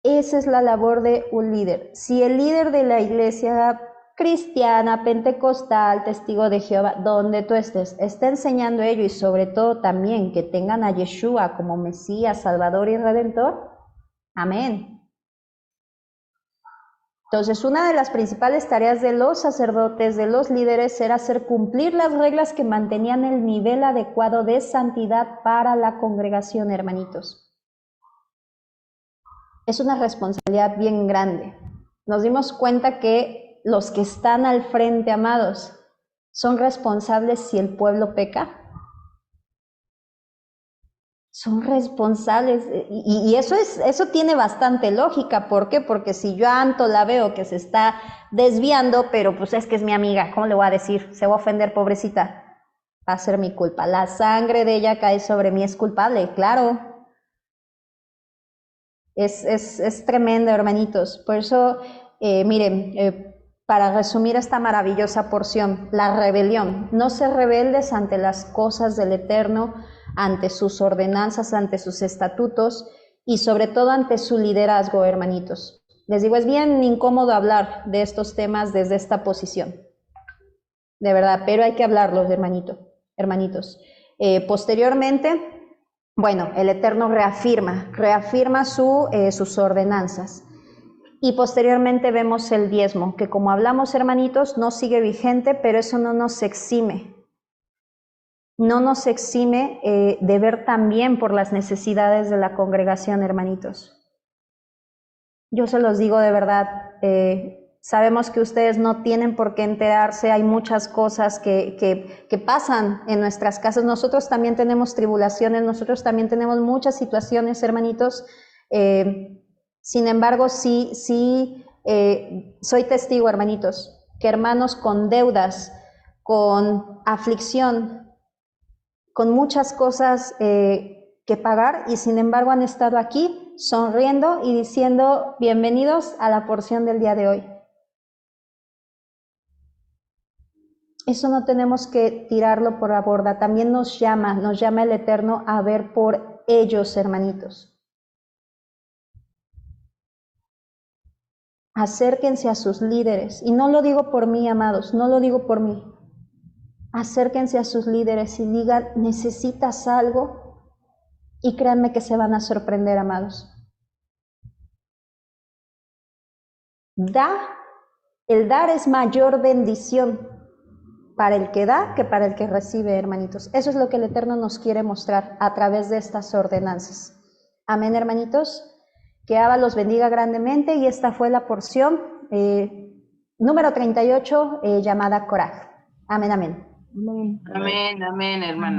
Esa es la labor de un líder. Si el líder de la iglesia cristiana, pentecostal, testigo de Jehová, donde tú estés, está enseñando ello, y sobre todo también que tengan a Yeshua como Mesías, Salvador y Redentor, amén. Entonces, una de las principales tareas de los sacerdotes, de los líderes, era hacer cumplir las reglas que mantenían el nivel adecuado de santidad para la congregación, hermanitos. Es una responsabilidad bien grande. Nos dimos cuenta que los que están al frente, amados, son responsables si el pueblo peca. Son responsables, y eso tiene bastante lógica. ¿Por qué? Porque si yo a Anto la veo que se está desviando, pero pues es que es mi amiga, ¿cómo le voy a decir? Se va a ofender, pobrecita. Va a ser mi culpa. La sangre de ella cae sobre mí, es culpable, claro. Es tremendo, hermanitos. Por eso, miren, para resumir esta maravillosa porción, la rebelión. No ser rebeldes ante las cosas del Eterno, ante sus ordenanzas, ante sus estatutos y sobre todo ante su liderazgo, hermanitos. Les digo, es bien incómodo hablar de estos temas desde esta posición, de verdad, pero hay que hablarlos, hermanitos. Posteriormente, bueno, el Eterno reafirma sus ordenanzas. Y posteriormente vemos el diezmo, que como hablamos, hermanitos, no sigue vigente, pero eso no nos exime. No nos exime de ver también por las necesidades de la congregación, hermanitos. Yo se los digo de verdad, sabemos que ustedes no tienen por qué enterarse, hay muchas cosas que pasan en nuestras casas. Nosotros también tenemos tribulaciones, nosotros también tenemos muchas situaciones, hermanitos. Sin embargo, sí, soy testigo, hermanitos, que hermanos con deudas, con aflicción, con muchas cosas que pagar, y sin embargo han estado aquí sonriendo y diciendo bienvenidos a la porción del día de hoy. Eso no tenemos que tirarlo por la borda, también nos llama el Eterno a ver por ellos, hermanitos. Acérquense a sus líderes, y no lo digo por mí, amados, no lo digo por mí. Acérquense a sus líderes y digan, ¿necesitas algo? Y créanme que se van a sorprender, amados. El dar es mayor bendición para el que da que para el que recibe, hermanitos. Eso es lo que el Eterno nos quiere mostrar a través de estas ordenanzas. Amén, hermanitos. Que Abba los bendiga grandemente, y esta fue la porción número 38 llamada Coraj. Amén, amén. Amén, amén, hermana.